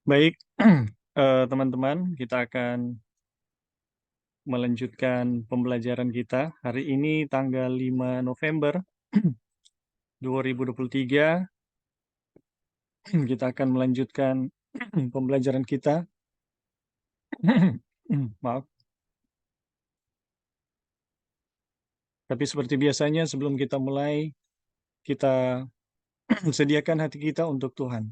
Baik, teman-teman, kita akan melanjutkan pembelajaran kita. Hari ini tanggal 5 November 2023, kita akan melanjutkan pembelajaran kita. Maaf. Tapi seperti biasanya sebelum kita mulai, kita sediakan hati kita untuk Tuhan.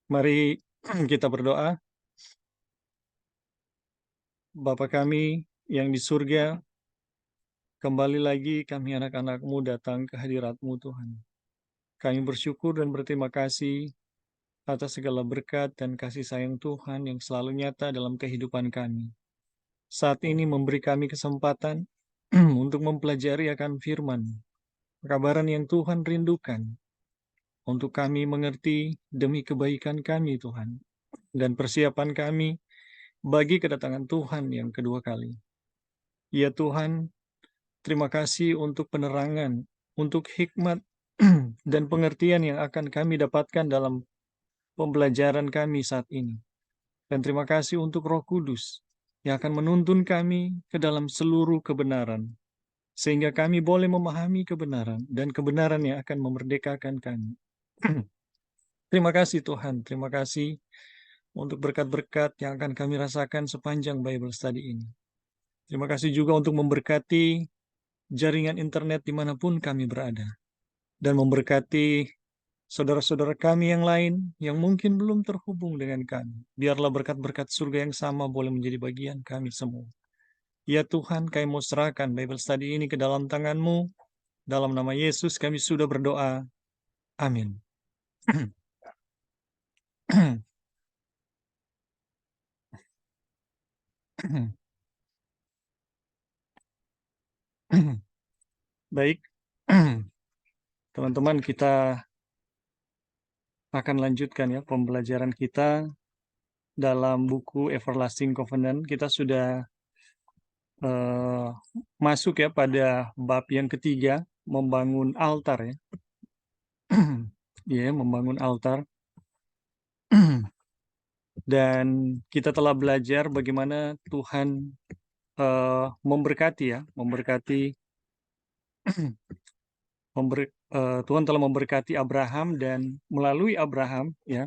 Mari kita berdoa. Bapa kami yang di surga, kembali lagi kami anak-anak-Mu datang ke hadirat-Mu Tuhan. Kami bersyukur dan berterima kasih atas segala berkat dan kasih sayang Tuhan yang selalu nyata dalam kehidupan kami. Saat ini memberi kami kesempatan untuk mempelajari akan firman, kebenaran yang Tuhan rindukan, untuk kami mengerti demi kebaikan kami Tuhan, dan persiapan kami bagi kedatangan Tuhan yang kedua kali. Ya Tuhan, terima kasih untuk penerangan, untuk hikmat, dan pengertian yang akan kami dapatkan dalam pembelajaran kami saat ini. Dan terima kasih untuk Roh Kudus yang akan menuntun kami ke dalam seluruh kebenaran, sehingga kami boleh memahami kebenaran, dan kebenaran yang akan memerdekakan kami. Terima kasih Tuhan, terima kasih untuk berkat-berkat yang akan kami rasakan sepanjang Bible Study ini. Terima kasih juga untuk memberkati jaringan internet dimanapun kami berada, dan memberkati saudara-saudara kami yang lain yang mungkin belum terhubung dengan kami. Biarlah berkat-berkat surga yang sama boleh menjadi bagian kami semua. Ya Tuhan, kami mau serahkan Bible Study ini ke dalam tangan-Mu. Dalam nama Yesus kami sudah berdoa. Amin. Baik, teman-teman, kita akan lanjutkan ya pembelajaran kita dalam buku Everlasting Covenant. Kita sudah masuk ya pada bab yang ketiga, membangun altar ya. Ya, membangun altar. Dan kita telah belajar bagaimana Tuhan memberkati ya, Tuhan telah memberkati Abraham, dan melalui Abraham ya,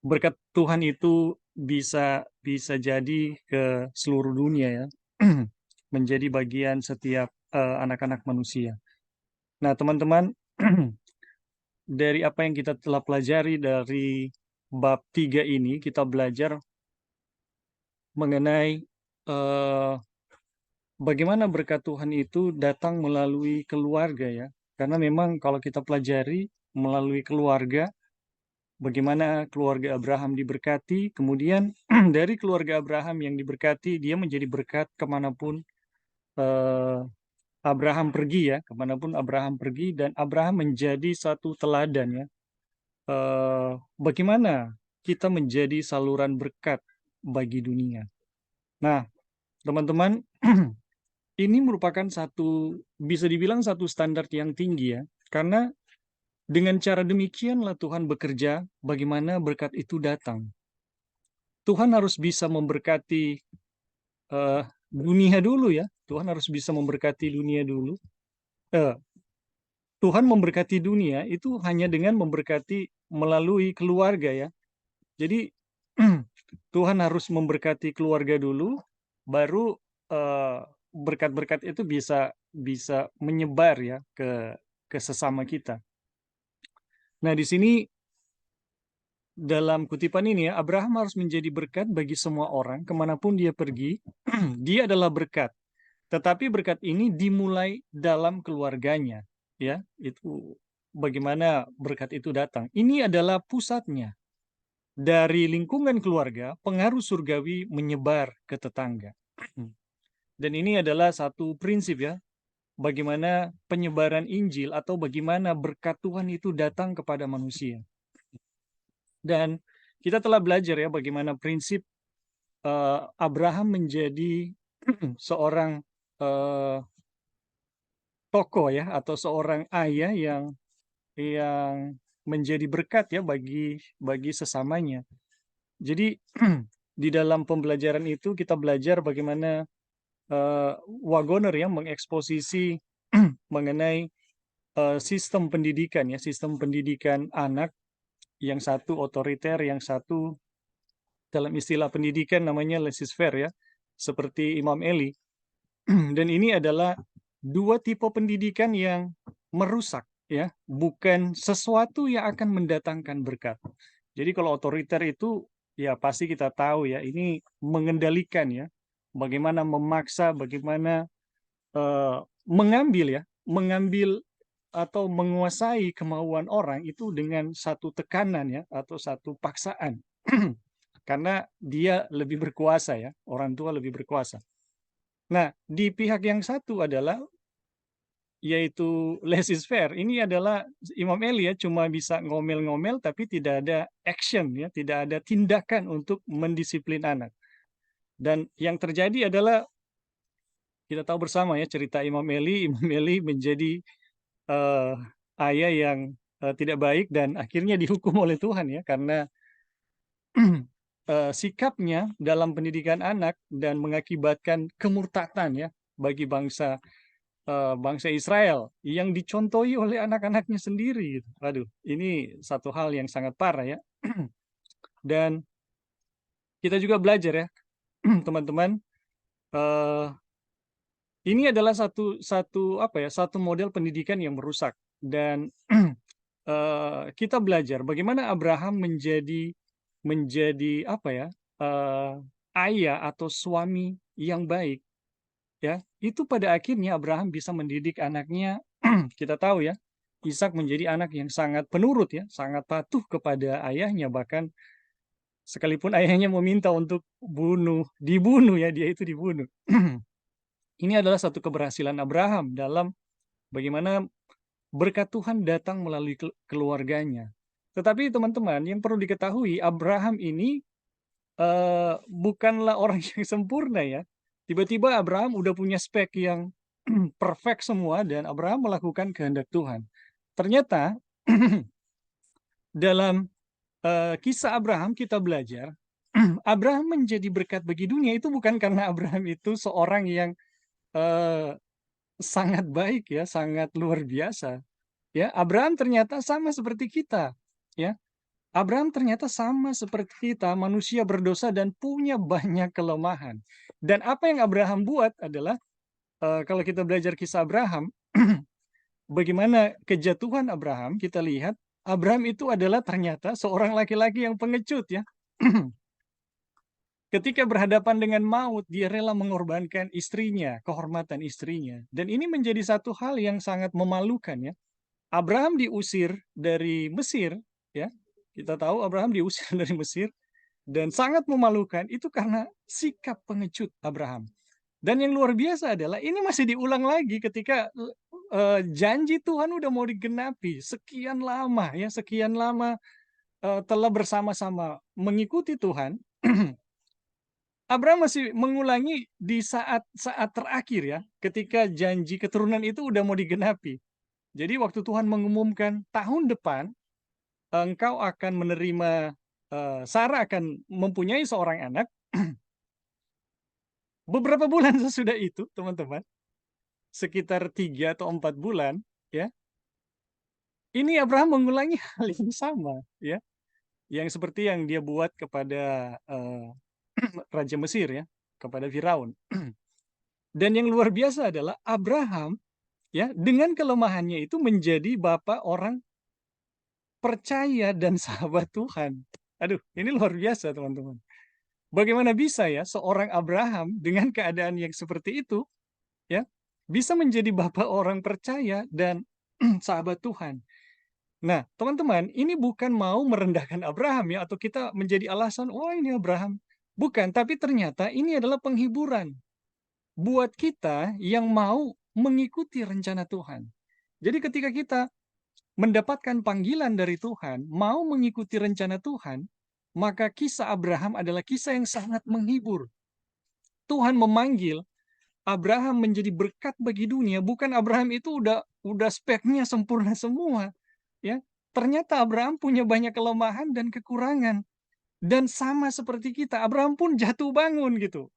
berkat Tuhan itu bisa jadi ke seluruh dunia ya, menjadi bagian setiap anak-anak manusia. Nah, teman-teman, dari apa yang kita telah pelajari dari bab 3 ini, kita belajar mengenai bagaimana berkat Tuhan itu datang melalui keluarga ya. Karena memang kalau kita pelajari melalui keluarga, bagaimana keluarga Abraham diberkati, kemudian dari keluarga Abraham yang diberkati, dia menjadi berkat kemanapun Abraham pergi ya, kemanapun Abraham pergi, dan Abraham menjadi satu teladan ya. Bagaimana kita menjadi saluran berkat bagi dunia. Nah, teman-teman, ini merupakan bisa dibilang satu standar yang tinggi ya, karena dengan cara demikianlah Tuhan bekerja, bagaimana berkat itu datang. Tuhan harus bisa memberkati dunia dulu ya, Tuhan harus bisa memberkati dunia dulu. Tuhan memberkati dunia itu hanya dengan memberkati melalui keluarga ya. Jadi Tuhan harus memberkati keluarga dulu, baru berkat-berkat itu bisa menyebar ya ke sesama kita. Nah, di sini dalam kutipan ini ya, Abraham harus menjadi berkat bagi semua orang kemanapun dia pergi. Dia adalah berkat, tetapi berkat ini dimulai dalam keluarganya ya. Itu bagaimana berkat itu datang. Ini adalah pusatnya. Dari lingkungan keluarga, pengaruh surgawi menyebar ke tetangga. Dan ini adalah satu prinsip ya, bagaimana penyebaran Injil atau bagaimana berkat Tuhan itu datang kepada manusia. Dan kita telah belajar ya bagaimana prinsip Abraham menjadi seorang tokoh ya atau seorang ayah yang menjadi berkat ya bagi sesamanya. Jadi di dalam pembelajaran itu kita belajar bagaimana Wagoner ya mengeksposisi mengenai sistem pendidikan ya, sistem pendidikan anak, yang satu otoriter, yang satu dalam istilah pendidikan namanya laissez-faire ya, seperti Imam Eli. Dan ini adalah dua tipe pendidikan yang merusak ya, bukan sesuatu yang akan mendatangkan berkat. Jadi kalau otoriter itu ya pasti kita tahu ya, ini mengendalikan ya, bagaimana memaksa, bagaimana mengambil atau menguasai kemauan orang itu dengan satu tekanan ya atau satu paksaan. Karena dia lebih berkuasa ya, orang tua lebih berkuasa. Nah, di pihak yang satu adalah yaitu laissez-faire. Ini adalah Imam Eli ya, cuma bisa ngomel-ngomel tapi tidak ada action ya, tidak ada tindakan untuk mendisiplin anak. Dan yang terjadi adalah kita tahu bersama ya cerita Imam Eli. Imam Eli menjadi eh, ayah yang tidak baik dan akhirnya dihukum oleh Tuhan ya karena sikapnya dalam pendidikan anak dan mengakibatkan kemurtatan ya bagi bangsa Israel yang dicontohi oleh anak-anaknya sendiri. Aduh, ini satu hal yang sangat parah ya. Dan kita juga belajar ya, teman-teman. eh, ini adalah satu model pendidikan yang merusak dan kita belajar bagaimana Abraham menjadi apa ya eh, ayah atau suami yang baik ya. Itu pada akhirnya Abraham bisa mendidik anaknya. Kita tahu ya, Ishak menjadi anak yang sangat penurut ya, sangat patuh kepada ayahnya, bahkan sekalipun ayahnya meminta untuk dibunuh ya, dia itu dibunuh. Ini adalah satu keberhasilan Abraham dalam bagaimana berkat Tuhan datang melalui keluarganya. Tetapi teman-teman, yang perlu diketahui, Abraham ini bukanlah orang yang sempurna ya. Tiba-tiba Abraham udah punya spek yang perfect semua dan Abraham melakukan kehendak Tuhan. Ternyata dalam kisah Abraham kita belajar Abraham menjadi berkat bagi dunia itu bukan karena Abraham itu seorang yang eh, sangat baik ya, sangat luar biasa. Ya, Abraham ternyata sama seperti kita. Ya, Abraham ternyata sama seperti kita, manusia berdosa dan punya banyak kelemahan. Dan apa yang Abraham buat adalah, kalau kita belajar kisah Abraham, bagaimana kejatuhan Abraham, kita lihat Abraham itu adalah ternyata seorang laki-laki yang pengecut ya. Ketika berhadapan dengan maut, dia rela mengorbankan istrinya, kehormatan istrinya. Dan ini menjadi satu hal yang sangat memalukan ya. Abraham diusir dari Mesir, ya. Kita tahu Abraham diusir dari Mesir dan sangat memalukan itu karena sikap pengecut Abraham. Dan yang luar biasa adalah ini masih diulang lagi ketika janji Tuhan udah mau digenapi sekian lama ya, sekian lama telah bersama-sama mengikuti Tuhan. Abraham masih mengulangi di saat-saat terakhir ya, ketika janji keturunan itu udah mau digenapi. Jadi waktu Tuhan mengumumkan tahun depan engkau akan menerima, Sarah akan mempunyai seorang anak. Beberapa bulan sesudah itu, teman-teman, sekitar 3 atau 4 bulan, ya, ini Abraham mengulangi hal yang sama, ya, yang seperti yang dia buat kepada Raja Mesir, ya, kepada Firaun. Dan yang luar biasa adalah Abraham, ya, dengan kelemahannya itu menjadi bapak orang percaya dan sahabat Tuhan. Aduh, ini luar biasa, teman-teman. Bagaimana bisa ya seorang Abraham dengan keadaan yang seperti itu ya bisa menjadi bapak orang percaya dan sahabat Tuhan. Nah, teman-teman, ini bukan mau merendahkan Abraham ya atau kita menjadi alasan oh ini Abraham. Bukan, tapi ternyata ini adalah penghiburan buat kita yang mau mengikuti rencana Tuhan. Jadi ketika kita mendapatkan panggilan dari Tuhan, mau mengikuti rencana Tuhan, maka kisah Abraham adalah kisah yang sangat menghibur. Tuhan memanggil Abraham menjadi berkat bagi dunia, bukan Abraham itu udah speknya sempurna semua, ya. Ternyata Abraham punya banyak kelemahan dan kekurangan. Dan sama seperti kita, Abraham pun jatuh bangun gitu.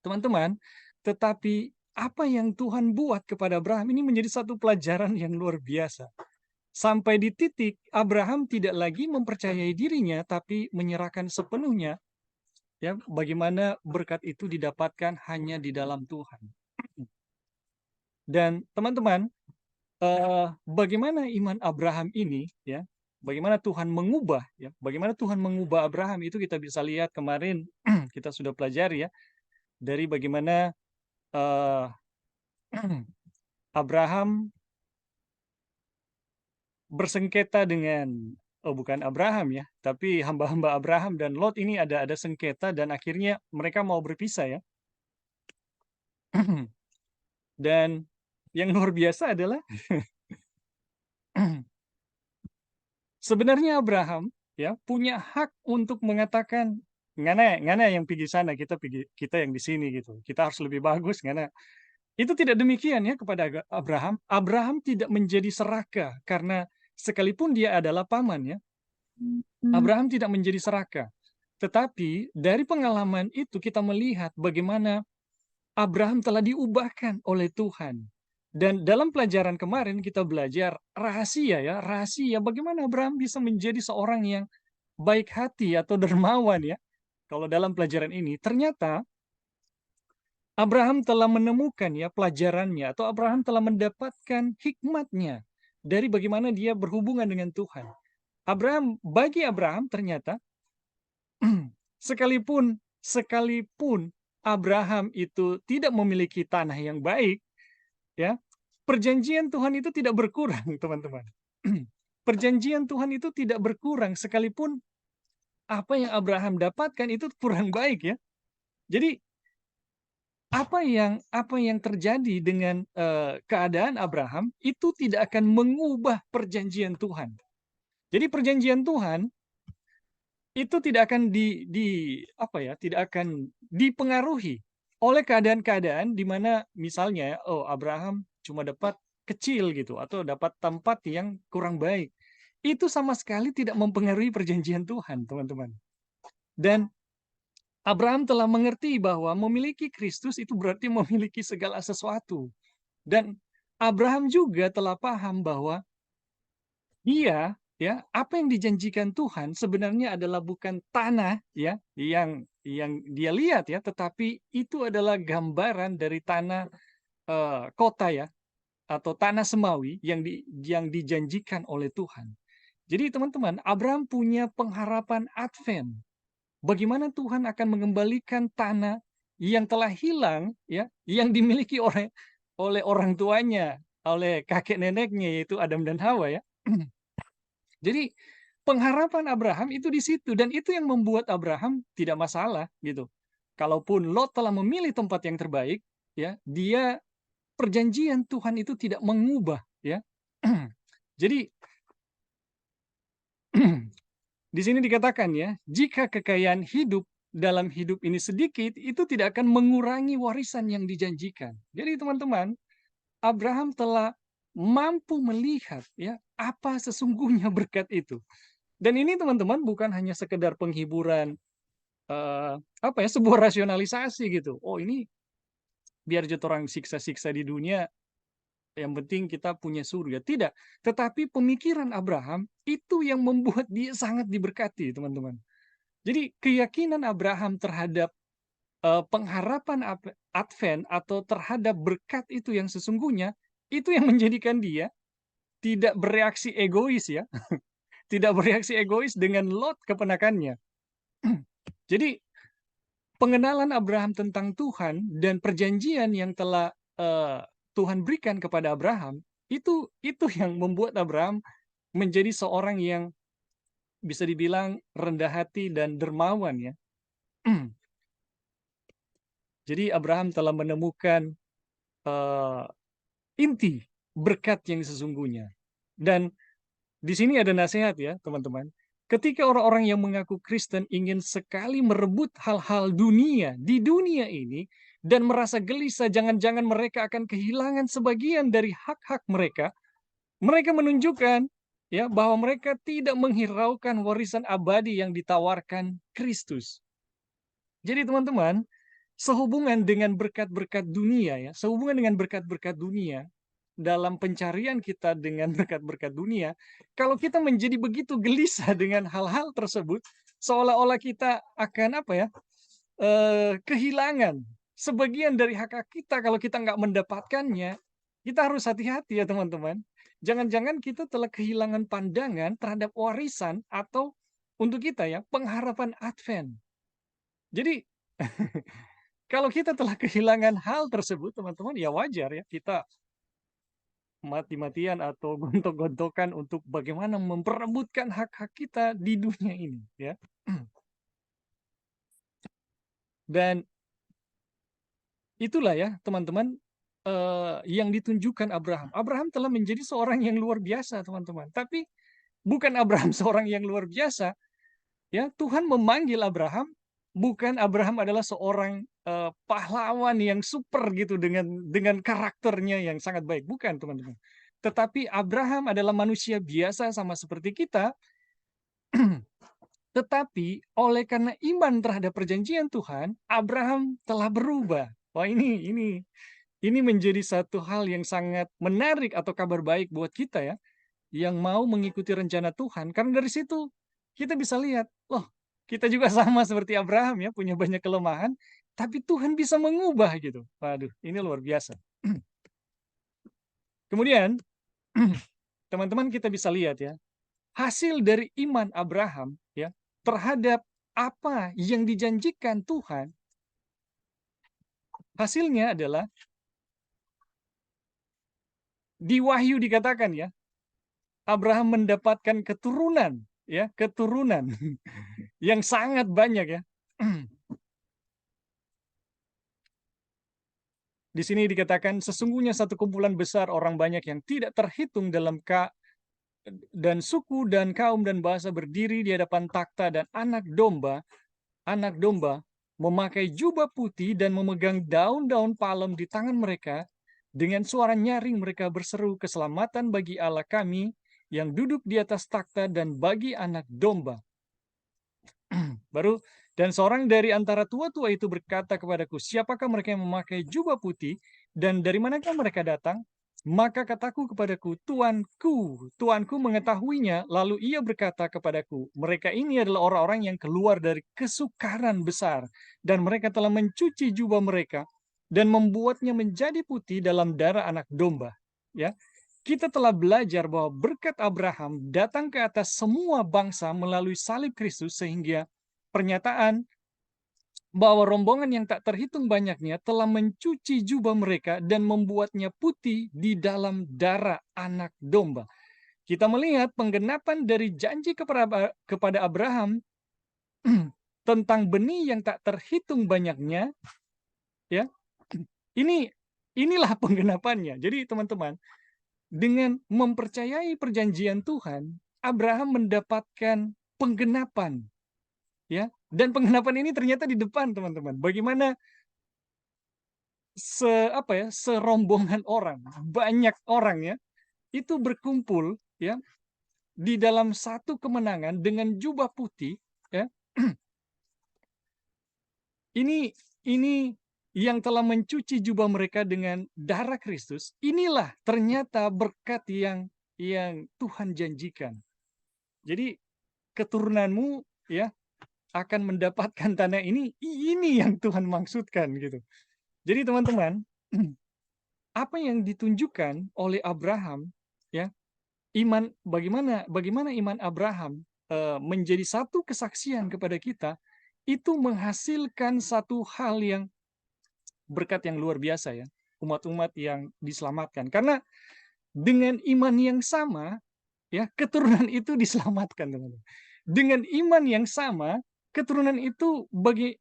Teman-teman, tetapi apa yang Tuhan buat kepada Abraham ini menjadi satu pelajaran yang luar biasa. Sampai di titik Abraham tidak lagi mempercayai dirinya, tapi menyerahkan sepenuhnya, ya, bagaimana berkat itu didapatkan hanya di dalam Tuhan. Dan teman-teman, bagaimana iman Abraham ini, ya, bagaimana Tuhan mengubah, ya, bagaimana Tuhan mengubah Abraham itu kita bisa lihat kemarin kita sudah pelajari, ya, dari bagaimana eh, Abraham bersengketa dengan, oh bukan Abraham ya, tapi hamba-hamba Abraham dan Lot ini ada sengketa dan akhirnya mereka mau berpisah, ya. Dan yang luar biasa adalah sebenarnya Abraham, ya, punya hak untuk mengatakan, ngana ngana yang pergi sana, kita yang di sini gitu. Kita harus lebih bagus ngana. Itu tidak demikian, ya, kepada Abraham. Abraham tidak menjadi serakah karena sekalipun dia adalah paman, ya. Abraham tidak menjadi serakah. Tetapi dari pengalaman itu kita melihat bagaimana Abraham telah diubahkan oleh Tuhan. Dan dalam pelajaran kemarin kita belajar rahasia, ya, rahasia bagaimana Abraham bisa menjadi seorang yang baik hati atau dermawan, ya. Kalau dalam pelajaran ini ternyata Abraham telah menemukan, ya, pelajarannya, atau Abraham telah mendapatkan hikmatnya dari bagaimana dia berhubungan dengan Tuhan. Bagi Abraham ternyata sekalipun Abraham itu tidak memiliki tanah yang baik, ya, perjanjian Tuhan itu tidak berkurang, teman-teman. Perjanjian Tuhan itu tidak berkurang sekalipun apa yang Abraham dapatkan itu kurang baik, ya. Jadi apa yang terjadi dengan keadaan Abraham itu tidak akan mengubah perjanjian Tuhan. Jadi perjanjian Tuhan itu tidak akan tidak akan dipengaruhi oleh keadaan-keadaan di mana misalnya, oh, Abraham cuma dapat kecil gitu atau dapat tempat yang kurang baik. Itu sama sekali tidak mempengaruhi perjanjian Tuhan, teman-teman. Dan Abraham telah mengerti bahwa memiliki Kristus itu berarti memiliki segala sesuatu. Dan Abraham juga telah paham bahwa dia, ya, apa yang dijanjikan Tuhan sebenarnya adalah bukan tanah, ya, yang dia lihat, ya, tetapi itu adalah gambaran dari tanah kota, ya, atau tanah semawi yang dijanjikan oleh Tuhan. Jadi teman-teman, Abraham punya pengharapan Advent. Bagaimana Tuhan akan mengembalikan tanah yang telah hilang, ya, yang dimiliki oleh orang tuanya, oleh kakek neneknya yaitu Adam dan Hawa, ya. Jadi pengharapan Abraham itu di situ dan itu yang membuat Abraham tidak masalah gitu. Kalaupun Lot telah memilih tempat yang terbaik, ya, dia perjanjian Tuhan itu tidak mengubah, ya. Jadi di sini dikatakan, ya, jika kekayaan hidup dalam hidup ini sedikit, itu tidak akan mengurangi warisan yang dijanjikan. Jadi teman-teman, Abraham telah mampu melihat, ya, apa sesungguhnya berkat itu. Dan ini teman-teman bukan hanya sekedar penghiburan, sebuah rasionalisasi gitu. Oh, ini biar jatuh orang siksa-siksa di dunia, yang penting kita punya surga. Tidak, tetapi pemikiran Abraham itu yang membuat dia sangat diberkati, teman-teman. Jadi keyakinan Abraham terhadap pengharapan Advent atau terhadap berkat itu yang sesungguhnya, itu yang menjadikan dia tidak bereaksi egois, ya. Tidak bereaksi egois dengan Lot keponakannya. Jadi pengenalan Abraham tentang Tuhan dan perjanjian yang telah Tuhan berikan kepada Abraham, itu yang membuat Abraham menjadi seorang yang bisa dibilang rendah hati dan dermawan, ya. Jadi Abraham telah menemukan inti berkat yang sesungguhnya. Dan di sini ada nasihat, ya, teman-teman. Ketika orang-orang yang mengaku Kristen ingin sekali merebut hal-hal dunia di dunia ini, dan merasa gelisah jangan-jangan mereka akan kehilangan sebagian dari hak-hak mereka, mereka menunjukkan ya bahwa mereka tidak menghiraukan warisan abadi yang ditawarkan Kristus. Jadi teman-teman, sehubungan dengan berkat-berkat dunia ya, sehubungan dengan berkat-berkat dunia dalam pencarian kita dengan berkat-berkat dunia, kalau kita menjadi begitu gelisah dengan hal-hal tersebut, seolah-olah kita akan apa ya, kehilangan sebagian dari hak-hak kita kalau kita nggak mendapatkannya, kita harus hati-hati ya teman-teman. Jangan-jangan kita telah kehilangan pandangan terhadap warisan atau untuk kita ya, pengharapan Advent. Jadi kalau kita telah kehilangan hal tersebut teman-teman, ya wajar ya kita mati-matian atau gontok-gontokan untuk bagaimana memperebutkan hak-hak kita di dunia ini ya. Dan itulah ya teman-teman, yang ditunjukkan Abraham. Abraham telah menjadi seorang yang luar biasa teman-teman. Tapi bukan Abraham seorang yang luar biasa, ya Tuhan memanggil Abraham, bukan Abraham adalah seorang, pahlawan yang super gitu dengan karakternya yang sangat baik, bukan teman-teman. Tetapi Abraham adalah manusia biasa sama seperti kita, tetapi oleh karena iman terhadap perjanjian Tuhan, Abraham telah berubah. Wah ini menjadi satu hal yang sangat menarik atau kabar baik buat kita ya, yang mau mengikuti rencana Tuhan. Karena dari situ kita bisa lihat, loh kita juga sama seperti Abraham ya, punya banyak kelemahan, tapi Tuhan bisa mengubah gitu. Waduh, ini luar biasa. Kemudian, teman-teman kita bisa lihat ya, hasil dari iman Abraham ya terhadap apa yang dijanjikan Tuhan, hasilnya adalah di Wahyu dikatakan ya, Abraham mendapatkan keturunan ya, keturunan yang sangat banyak ya. Di sini dikatakan sesungguhnya satu kumpulan besar orang banyak yang tidak terhitung dalam dan suku dan kaum dan bahasa berdiri di hadapan takhta dan anak domba memakai jubah putih dan memegang daun-daun palem di tangan mereka. Dengan suara nyaring mereka berseru, keselamatan bagi Allah kami yang duduk di atas takhta dan bagi anak domba. Baru, dan seorang dari antara tua-tua itu berkata kepadaku, siapakah mereka yang memakai jubah putih dan dari manakah mereka datang? Maka kataku kepadaku, Tuanku mengetahuinya. Lalu ia berkata kepadaku, mereka ini adalah orang-orang yang keluar dari kesukaran besar, dan mereka telah mencuci jubah mereka dan membuatnya menjadi putih dalam darah anak domba. Ya, kita telah belajar bahwa berkat Abraham datang ke atas semua bangsa melalui salib Kristus, sehingga pernyataan bahwa rombongan yang tak terhitung banyaknya telah mencuci jubah mereka dan membuatnya putih di dalam darah anak domba. Kita melihat penggenapan dari janji kepada Abraham tentang benih yang tak terhitung banyaknya, ya. Inilah penggenapannya. Jadi teman-teman, dengan mempercayai perjanjian Tuhan, Abraham mendapatkan penggenapan, ya. Dan penggenapan ini ternyata di depan teman-teman. Bagaimana serombongan orang, banyak orang ya, itu berkumpul ya di dalam satu kemenangan dengan jubah putih ya. Ini yang telah mencuci jubah mereka dengan darah Kristus. Inilah ternyata berkat yang Tuhan janjikan. Jadi keturunanmu ya akan mendapatkan tanah ini yang Tuhan maksudkan gitu. Jadi teman-teman, apa yang ditunjukkan oleh Abraham ya, bagaimana iman Abraham menjadi satu kesaksian kepada kita, itu menghasilkan satu hal yang berkat yang luar biasa ya, umat-umat yang diselamatkan. Karena dengan iman yang sama ya, keturunan itu diselamatkan teman-teman. Dengan iman yang sama, keturunan itu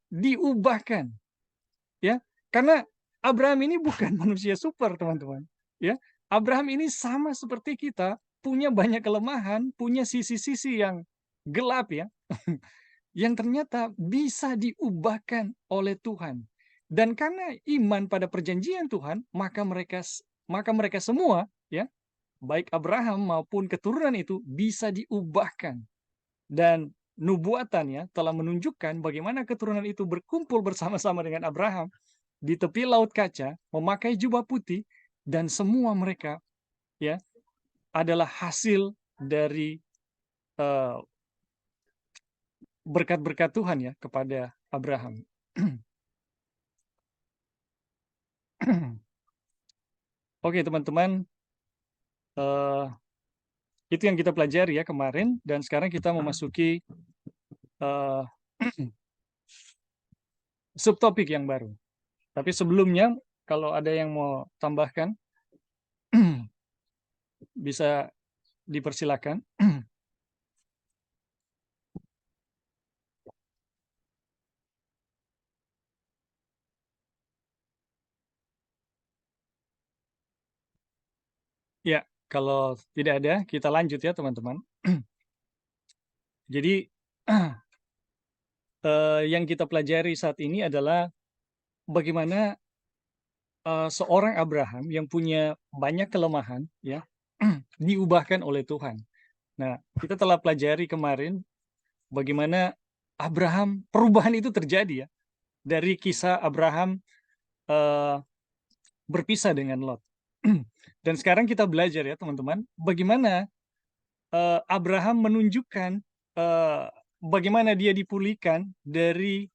diubahkan ya. Karena Abraham ini bukan manusia super teman-teman ya. Abraham ini sama seperti kita, punya banyak kelemahan, punya sisi-sisi yang gelap ya, yang ternyata bisa diubahkan oleh Tuhan. Dan karena iman pada perjanjian Tuhan, maka mereka semua, ya, baik Abraham maupun keturunan itu bisa diubahkan. Dan nubuatannya telah menunjukkan bagaimana keturunan itu berkumpul bersama-sama dengan Abraham di tepi Laut Kaca, memakai jubah putih, dan semua mereka, ya, adalah hasil dari berkat-berkat Tuhan, ya, kepada Abraham. Oke, teman-teman, itu yang kita pelajari ya kemarin, dan sekarang kita memasuki uh, subtopik yang baru. Tapi sebelumnya, kalau ada yang mau tambahkan, bisa dipersilakan. Ya, kalau tidak ada, kita lanjut ya teman-teman. Jadi, yang kita pelajari saat ini adalah bagaimana seorang Abraham yang punya banyak kelemahan, ya, diubahkan oleh Tuhan. Nah, kita telah pelajari kemarin bagaimana Abraham, perubahan itu terjadi, ya, dari kisah Abraham berpisah dengan Lot. Dan sekarang kita belajar ya teman-teman, bagaimana Abraham menunjukkan bagaimana dia dipulihkan dari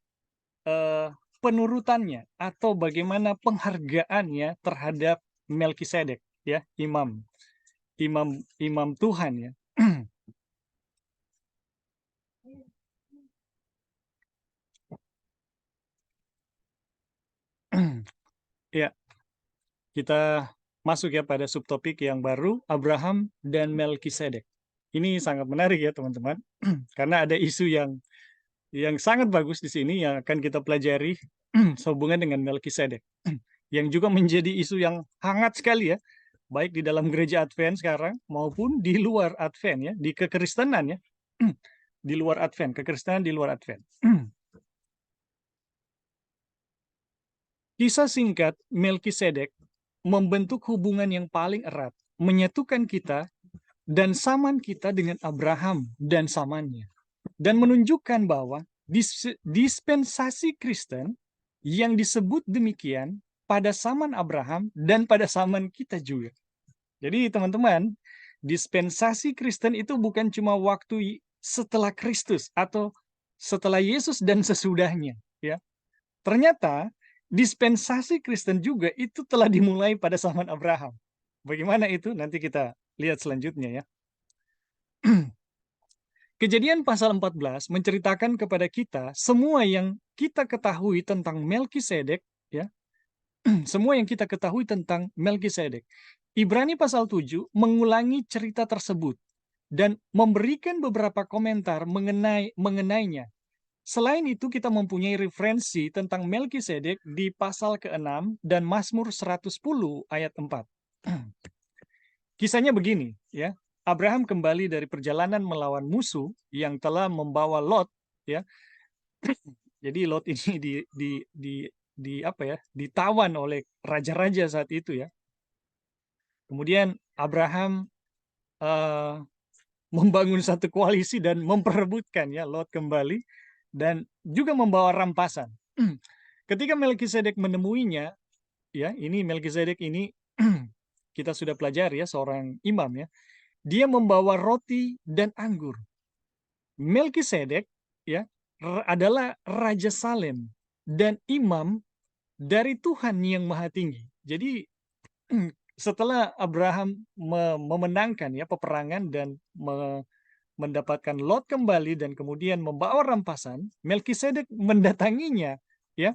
penurutannya, atau bagaimana penghargaannya terhadap Melkisedek, ya, imam Tuhan, ya. Ya, kita masuk ya pada subtopik yang baru, Abraham dan Melkisedek. Ini sangat menarik ya teman-teman, karena ada isu yang sangat bagus di sini yang akan kita pelajari sehubungan dengan Melkisedek, yang juga menjadi isu yang hangat sekali ya, baik di dalam gereja Advent sekarang maupun di luar Advent, ya, di kekristenan, ya. Di luar Advent, kekristenan di luar Advent. Kisah singkat Melkisedek membentuk hubungan yang paling erat, menyatukan kita dan saman kita dengan Abraham dan samannya, dan menunjukkan bahwa dispensasi Kristen yang disebut demikian pada zaman Abraham dan pada zaman kita juga. Jadi teman-teman, dispensasi Kristen itu bukan cuma waktu setelah Kristus atau setelah Yesus dan sesudahnya, ya. Ternyata dispensasi Kristen juga itu telah dimulai pada zaman Abraham. Bagaimana itu? Nanti kita lihat selanjutnya, ya. Kejadian pasal 14 menceritakan kepada kita semua yang kita ketahui tentang Melkisedek, ya. Semua yang kita ketahui tentang Melkisedek. Ibrani pasal 7 mengulangi cerita tersebut dan memberikan beberapa komentar mengenainya. Selain itu, kita mempunyai referensi tentang Melkisedek di pasal ke-6 dan Mazmur 110 ayat 4. Kisahnya begini, ya. Abraham kembali dari perjalanan melawan musuh yang telah membawa Lot, ya. Jadi Lot ini ditawan oleh raja-raja saat itu, ya. Kemudian Abraham membangun satu koalisi dan memperebutkan, ya, Lot kembali, dan juga membawa rampasan. Ketika Melkisedek menemuinya, ya, ini Melkisedek ini kita sudah pelajari, ya, seorang imam, ya. Dia membawa roti dan anggur. Melkisedek, ya, adalah raja Salem dan imam dari Tuhan yang Maha Tinggi. Jadi setelah Abraham memenangkan, ya, peperangan dan mendapatkan Lot kembali dan kemudian membawa rampasan, Melkisedek mendatanginya, ya.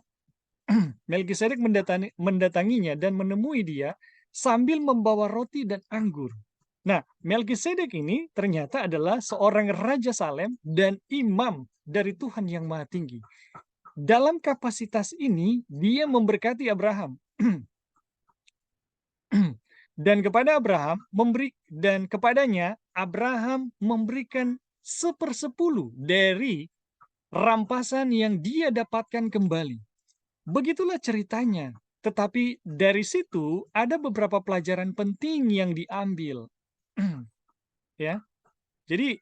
Melkisedek mendatanginya dan menemui dia sambil membawa roti dan anggur. Nah, Melkisedek ini ternyata adalah seorang raja Salem dan imam dari Tuhan yang Maha Tinggi. Dalam kapasitas ini, dia memberkati Abraham. Dan kepadanya Abraham memberikan 1/10 dari rampasan yang dia dapatkan kembali. Begitulah ceritanya. Tetapi dari situ ada beberapa pelajaran penting yang diambil. Ya. Jadi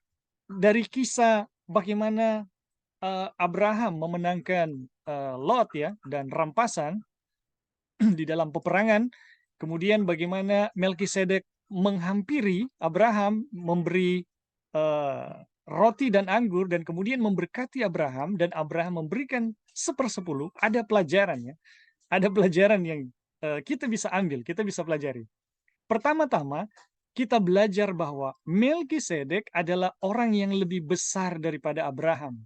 dari kisah bagaimana Abraham memenangkan Lot ya dan rampasan di dalam peperangan, kemudian bagaimana Melkisedek menghampiri Abraham, memberi eh, roti dan anggur, dan kemudian memberkati Abraham, dan Abraham memberikan 1/10. Ada pelajarannya, ada pelajaran yang kita bisa ambil, kita bisa pelajari. Pertama-tama, kita belajar bahwa Melkisedek adalah orang yang lebih besar daripada Abraham.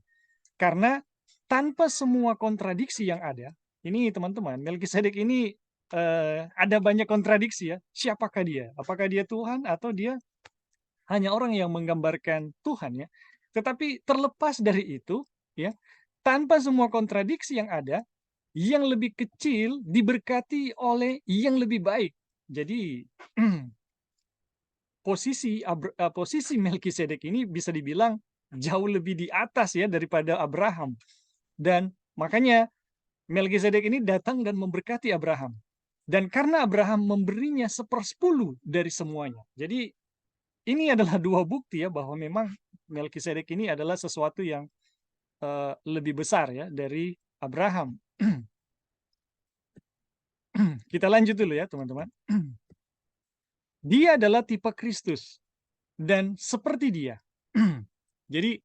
Karena tanpa semua kontradiksi yang ada, ini teman-teman, Melkisedek ini ada banyak kontradiksi ya. Siapakah dia? Apakah dia Tuhan atau dia hanya orang yang menggambarkan Tuhan ya? Tetapi terlepas dari itu, ya, tanpa semua kontradiksi yang ada, yang lebih kecil diberkati oleh yang lebih baik. Jadi posisi Melkisedek ini bisa dibilang jauh lebih di atas ya daripada Abraham. Dan makanya Melkisedek ini datang dan memberkati Abraham. Dan karena Abraham memberinya 1/10 dari semuanya. Jadi ini adalah dua bukti ya bahwa memang Melkisedek ini adalah sesuatu yang lebih besar ya dari Abraham. Kita lanjut dulu ya teman-teman. Dia adalah tipe Kristus dan seperti dia. Jadi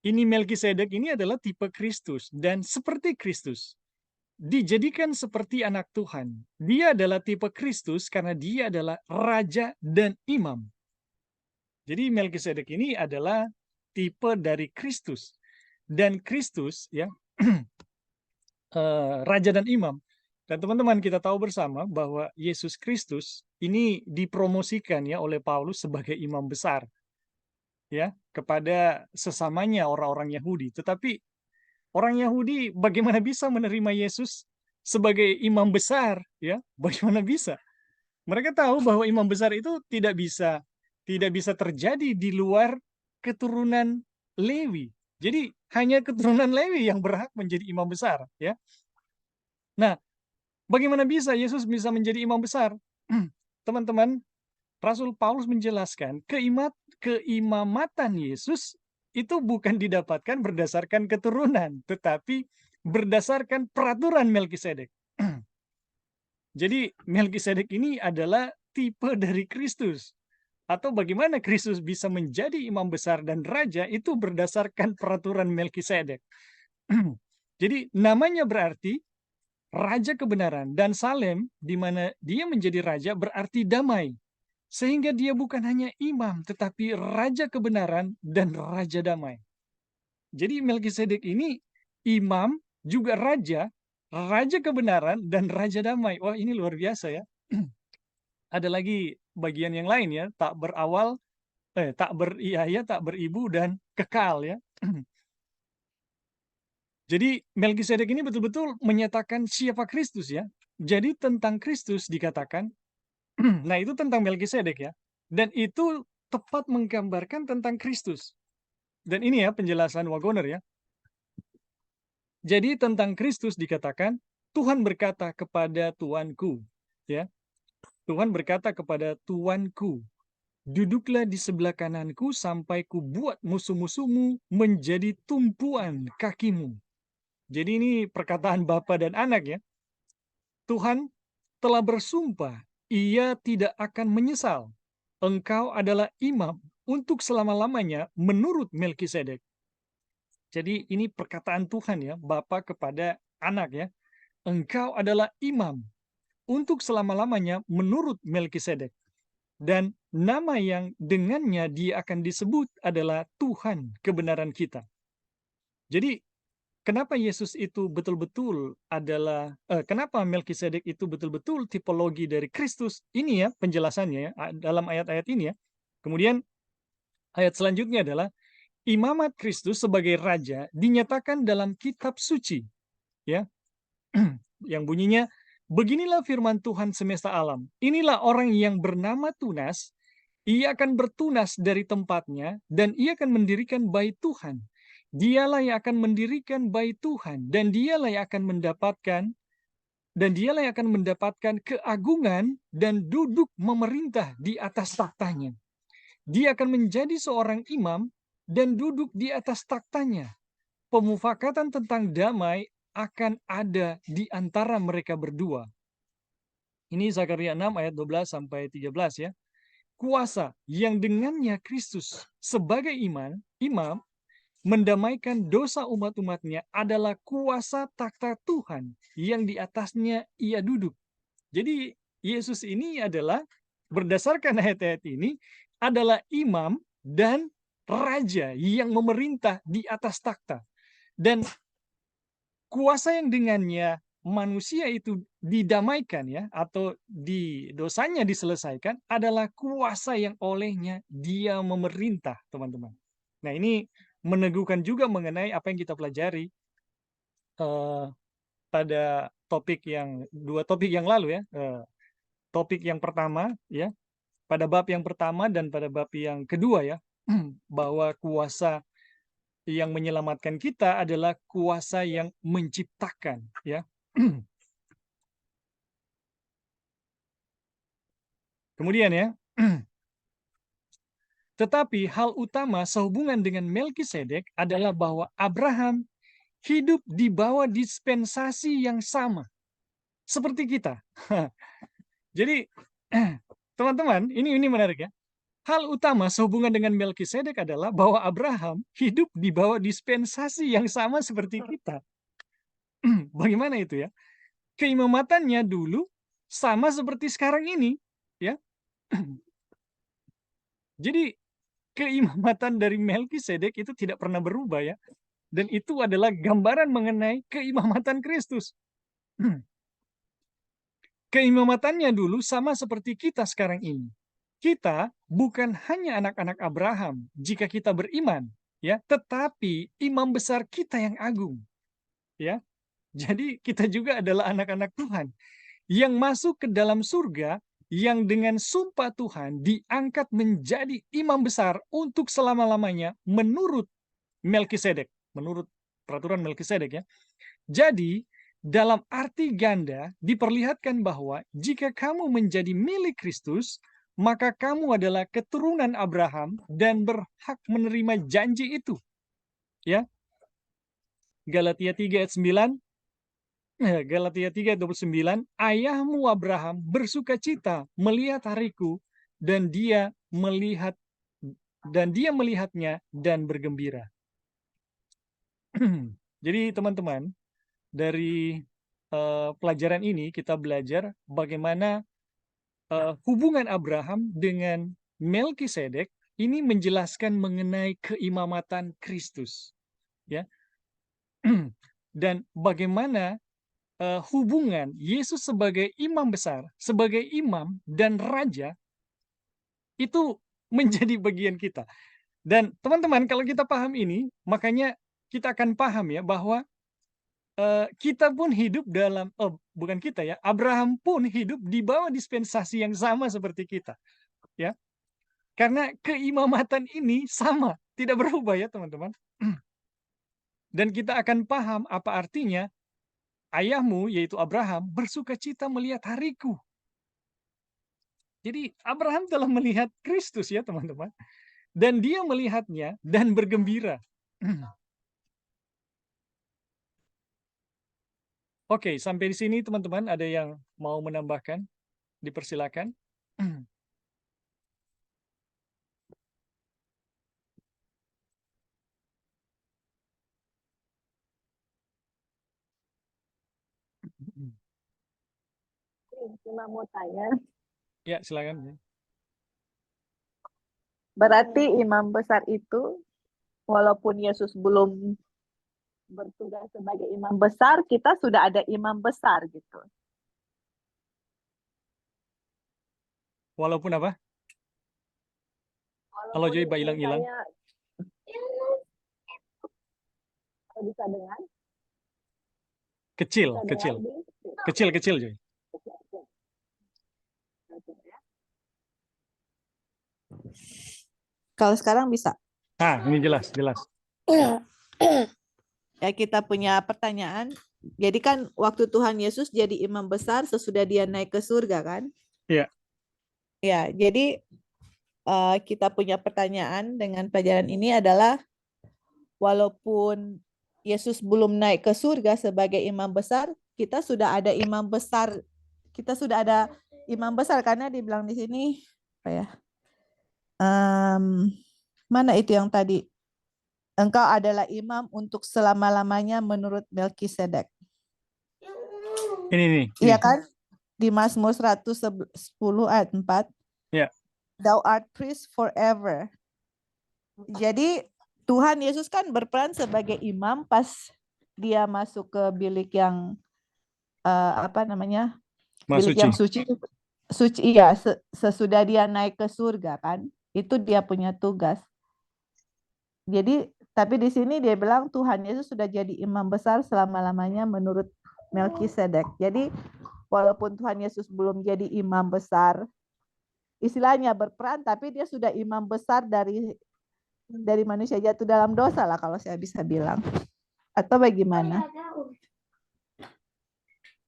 ini Melkisedek ini adalah tipe Kristus dan seperti Kristus. Dijadikan seperti anak Tuhan. Dia adalah tipe Kristus karena dia adalah raja dan imam. Jadi Melkisedek ini adalah tipe dari Kristus. Dan Kristus ya raja dan imam. Dan teman-teman kita tahu bersama bahwa Yesus Kristus ini dipromosikan ya oleh Paulus sebagai imam besar ya kepada sesamanya orang-orang Yahudi. Tetapi orang Yahudi bagaimana bisa menerima Yesus sebagai imam besar ya? Bagaimana bisa? Mereka tahu bahwa imam besar itu tidak bisa terjadi di luar keturunan Lewi. Jadi hanya keturunan Lewi yang berhak menjadi imam besar ya. Nah, bagaimana bisa Yesus bisa menjadi imam besar? Teman-teman, Rasul Paulus menjelaskan keimamatan Yesus itu bukan didapatkan berdasarkan keturunan, tetapi berdasarkan peraturan Melkisedek. Jadi Melkisedek ini adalah tipe dari Kristus. Atau bagaimana Kristus bisa menjadi imam besar dan raja itu berdasarkan peraturan Melkisedek. Jadi namanya berarti raja kebenaran, dan Salem di mana dia menjadi raja berarti damai. Sehingga dia bukan hanya imam, tetapi raja kebenaran dan raja damai. Jadi Melkisedek ini imam, juga raja, raja kebenaran, dan raja damai. Wah, ini luar biasa ya. Ada lagi bagian yang lain ya, tak beriaya, tak beribu, dan kekal ya. Jadi Melkisedek ini betul-betul menyatakan siapa Kristus ya. Jadi tentang Kristus dikatakan, nah itu tentang Melkisedek ya. Dan itu tepat menggambarkan tentang Kristus. Dan ini ya penjelasan Wagoner ya. Jadi tentang Kristus dikatakan, Tuhan berkata kepada Tuanku, ya. Tuhan berkata kepada Tuanku, duduklah di sebelah kananku sampai ku buat musuh-musuhmu menjadi tumpuan kakimu. Jadi ini perkataan Bapa dan anak ya. Tuhan telah bersumpah, ia tidak akan menyesal. Engkau adalah imam untuk selama-lamanya menurut Melkisedek. Jadi ini perkataan Tuhan ya, Bapa kepada anak ya. Engkau adalah imam untuk selama-lamanya menurut Melkisedek. Dan nama yang dengannya dia akan disebut adalah Tuhan kebenaran kita. Jadi kenapa Yesus itu betul-betul adalah, kenapa Melkisedek itu betul-betul tipologi dari Kristus? Ini ya penjelasannya ya, dalam ayat-ayat ini ya. Kemudian ayat selanjutnya adalah imamat Kristus sebagai raja dinyatakan dalam kitab suci ya. Yang bunyinya, beginilah firman Tuhan semesta alam. Inilah orang yang bernama Tunas, ia akan bertunas dari tempatnya dan ia akan mendirikan bait Tuhan. Dialah yang akan mendirikan bait Tuhan, dan dialah yang akan mendapatkan keagungan dan duduk memerintah di atas taktanya. Dia akan menjadi seorang imam dan duduk di atas taktanya. Pemufakatan tentang damai akan ada di antara mereka berdua. Ini Zakaria 6 ayat 12 sampai 13 ya. Kuasa yang dengannya Kristus sebagai imam mendamaikan dosa umat-umatnya adalah kuasa takhta Tuhan yang di atasnya ia duduk. Jadi Yesus ini adalah, berdasarkan ayat-ayat ini, adalah imam dan raja yang memerintah di atas takhta. Dan kuasa yang dengannya manusia itu didamaikan ya, atau dosanya diselesaikan, adalah kuasa yang olehnya dia memerintah, teman-teman. Nah, ini meneguhkan juga mengenai apa yang kita pelajari pada dua topik yang lalu ya. Topik yang pertama ya, pada bab yang pertama dan pada bab yang kedua ya, bahwa kuasa yang menyelamatkan kita adalah kuasa yang menciptakan ya. Kemudian ya, tetapi hal utama sehubungan dengan Melkisedek adalah bahwa Abraham hidup di bawah dispensasi yang sama seperti kita. Jadi teman-teman, ini menarik ya. Hal utama sehubungan dengan Melkisedek adalah bahwa Abraham hidup di bawah dispensasi yang sama seperti kita. Bagaimana itu ya? Keimamatannya dulu sama seperti sekarang ini, ya. Jadi keimamatan dari Melkisedek itu tidak pernah berubah ya. Dan itu adalah gambaran mengenai keimamatan Kristus. Keimamatannya dulu sama seperti kita sekarang ini. Kita bukan hanya anak-anak Abraham jika kita beriman, ya, tetapi imam besar kita yang agung, ya. Jadi kita juga adalah anak-anak Tuhan yang masuk ke dalam surga, yang dengan sumpah Tuhan diangkat menjadi imam besar untuk selama-lamanya menurut Melkisedek, menurut peraturan Melkisedek ya. Jadi dalam arti ganda diperlihatkan bahwa jika kamu menjadi milik Kristus, maka kamu adalah keturunan Abraham dan berhak menerima janji itu. Ya. Galatia 3 ayat 9. Galatia 3 ayat 29, ayahmu Abraham bersukacita melihat hariku dan dia melihatnya dan bergembira. Jadi teman-teman, dari pelajaran ini kita belajar bagaimana hubungan Abraham dengan Melkisedek ini menjelaskan mengenai keimamatan Kristus, ya. Dan bagaimana hubungan Yesus sebagai imam besar, sebagai imam dan raja itu menjadi bagian kita. Dan teman-teman, kalau kita paham ini, makanya kita akan paham ya bahwa kita pun hidup dalam, bukan kita ya, Abraham pun hidup di bawah dispensasi yang sama seperti kita, ya. Karena keimamatan ini sama, tidak berubah ya teman-teman. Dan kita akan paham apa artinya ayahmu, yaitu Abraham, bersukacita melihat hariku. Jadi Abraham telah melihat Kristus ya teman-teman. Dan dia melihatnya dan bergembira. Oke, sampai di sini teman-teman, ada yang mau menambahkan? Dipersilakan. Cuma mau tanya, Ya, silakan. berarti imam besar itu, walaupun Yesus belum bertugas sebagai imam besar, kita sudah ada imam besar gitu. Walaupun apa? Halo Walaupun Joy, hilang-hilang. misalnya, kalau bisa dengar, Kecil, bisa kecil. dengar, Kecil Joy. Kalau sekarang bisa. Ah, ini jelas. Ya, kita punya pertanyaan. Jadi kan waktu Tuhan Yesus jadi imam besar sesudah dia naik ke surga kan? Ya, Ya, jadi kita punya pertanyaan dengan pelajaran ini adalah walaupun Yesus belum naik ke surga sebagai imam besar, kita sudah ada imam besar. Kita sudah ada imam besar karena dibilang di sini apa ya? Mana itu yang tadi? Engkau adalah imam untuk selama-lamanya menurut Melkisedek. ini nih. Iya kan? Di Mazmur 110 ayat 4. Ya, Thou art priest forever. Jadi Tuhan Yesus kan berperan sebagai imam pas dia masuk ke bilik yang apa namanya? Bilik Masuci. yang suci. Suci iya, sesudah dia naik ke surga kan. Itu dia punya tugas. Jadi tapi di sini dia bilang Tuhan Yesus sudah jadi imam besar selama-lamanya menurut Melkisedek. Jadi walaupun Tuhan Yesus belum jadi imam besar, istilahnya berperan, tapi dia sudah imam besar dari manusia jatuh dalam dosa lah kalau saya bisa bilang. Atau bagaimana?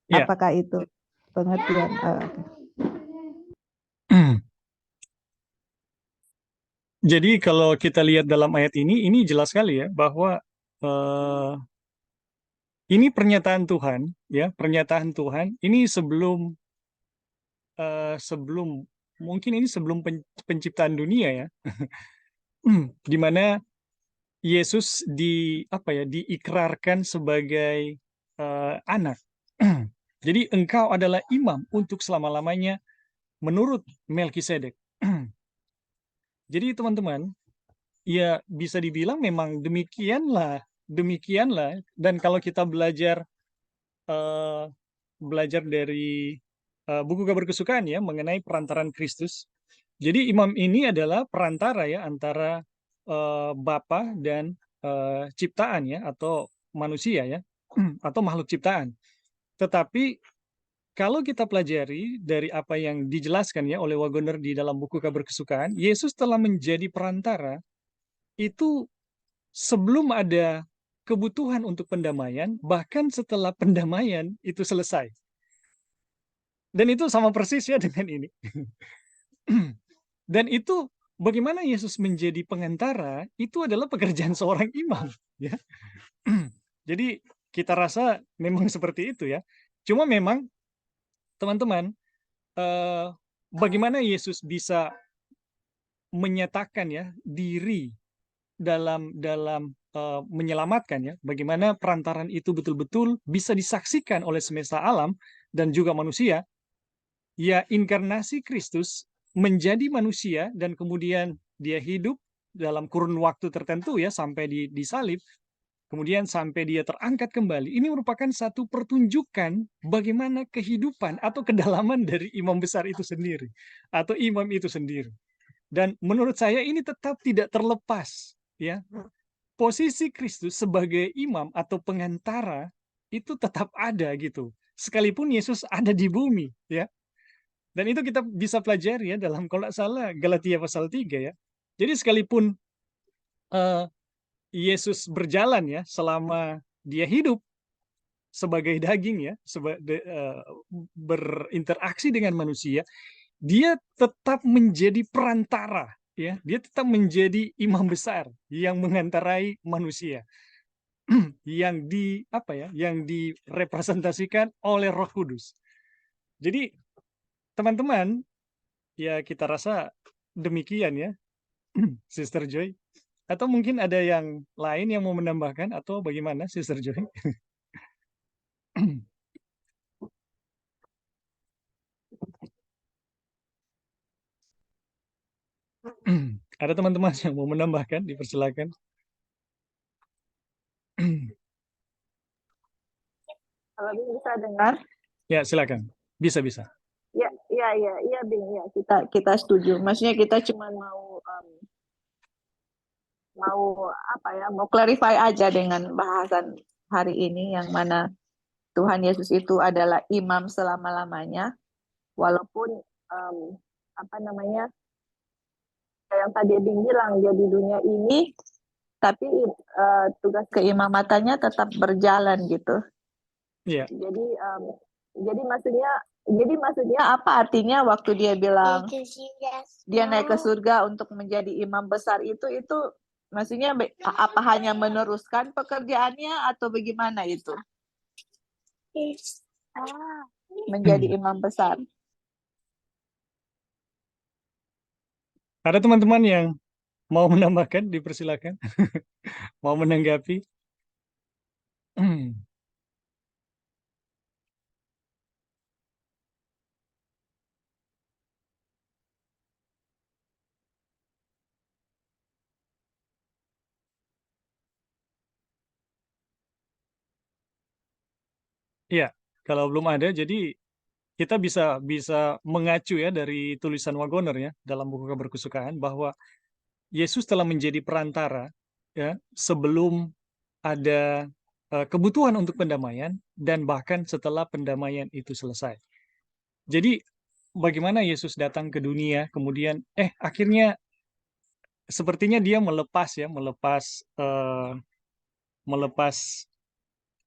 Ya. Apakah itu pengertian? Jadi kalau kita lihat dalam ayat ini jelas sekali ya bahwa ini pernyataan Tuhan, ya pernyataan Tuhan. Ini sebelum mungkin ini sebelum penciptaan dunia ya, di mana Yesus diikrarkan sebagai anak. Jadi engkau adalah imam untuk selama-lamanya menurut Melkisedek. Jadi teman-teman, ya bisa dibilang memang demikianlah. Dan kalau kita belajar dari buku Kabar Kesukaan ya mengenai perantaran Kristus. Jadi imam ini adalah perantara ya antara Bapa dan ciptaan ya atau manusia ya atau makhluk ciptaan. Tetapi kalau kita pelajari dari apa yang dijelaskan ya oleh Wagoner di dalam buku Kabar Kesukaan, Yesus telah menjadi perantara itu sebelum ada kebutuhan untuk pendamaian, bahkan setelah pendamaian itu selesai. Dan itu sama persis ya dengan ini. Dan itu bagaimana Yesus menjadi pengantara itu adalah pekerjaan seorang imam ya. Jadi kita rasa memang seperti itu ya. Cuma memang teman-teman bagaimana Yesus bisa menyatakan ya diri dalam menyelamatkan ya, bagaimana perantaran itu betul-betul bisa disaksikan oleh semesta alam dan juga manusia. Ya, inkarnasi Kristus menjadi manusia dan kemudian dia hidup dalam kurun waktu tertentu ya sampai disalib, kemudian sampai dia terangkat kembali. Ini merupakan satu pertunjukan bagaimana kehidupan atau kedalaman dari imam besar itu sendiri atau imam itu sendiri. Dan menurut saya ini tetap tidak terlepas ya. Posisi Kristus sebagai imam atau pengantara itu tetap ada gitu. Sekalipun Yesus ada di bumi ya. Dan itu kita bisa pelajari ya dalam kalau tidak salah Galatia pasal 3 ya. Jadi sekalipun Yesus berjalan ya selama dia hidup sebagai daging ya, berinteraksi dengan manusia, dia tetap menjadi perantara ya. Dia tetap menjadi imam besar yang mengantarai manusia yang yang direpresentasikan oleh Roh Kudus. Jadi teman-teman, ya kita rasa demikian ya, Sister Joy. Atau mungkin ada yang lain yang mau menambahkan atau bagaimana, Sister Joy? Ada teman-teman yang mau menambahkan, dipersilakan. Kalau bisa dengar? Ya, silakan. Bisa. Ya, Bing, ya kita setuju. Maksudnya kita cuma mau clarify aja dengan bahasan hari ini yang mana Tuhan Yesus itu adalah imam selama-lamanya, walaupun apa namanya yang tadi Bing bilang, ya di dunia ini tapi tugas keimamatannya tetap berjalan gitu. Iya. Jadi maksudnya apa artinya waktu dia bilang dia naik ke surga untuk menjadi imam besar itu maksudnya apa hanya meneruskan pekerjaannya atau bagaimana itu? Menjadi imam besar. Ada teman-teman yang mau menambahkan, dipersilakan. Mau menanggapi? Iya, kalau belum ada, jadi kita bisa mengacu ya dari tulisan Wagoner ya dalam buku Kabar Kesukaan bahwa Yesus telah menjadi perantara ya sebelum ada kebutuhan untuk pendamaian dan bahkan setelah pendamaian itu selesai. Jadi bagaimana Yesus datang ke dunia kemudian akhirnya sepertinya dia melepas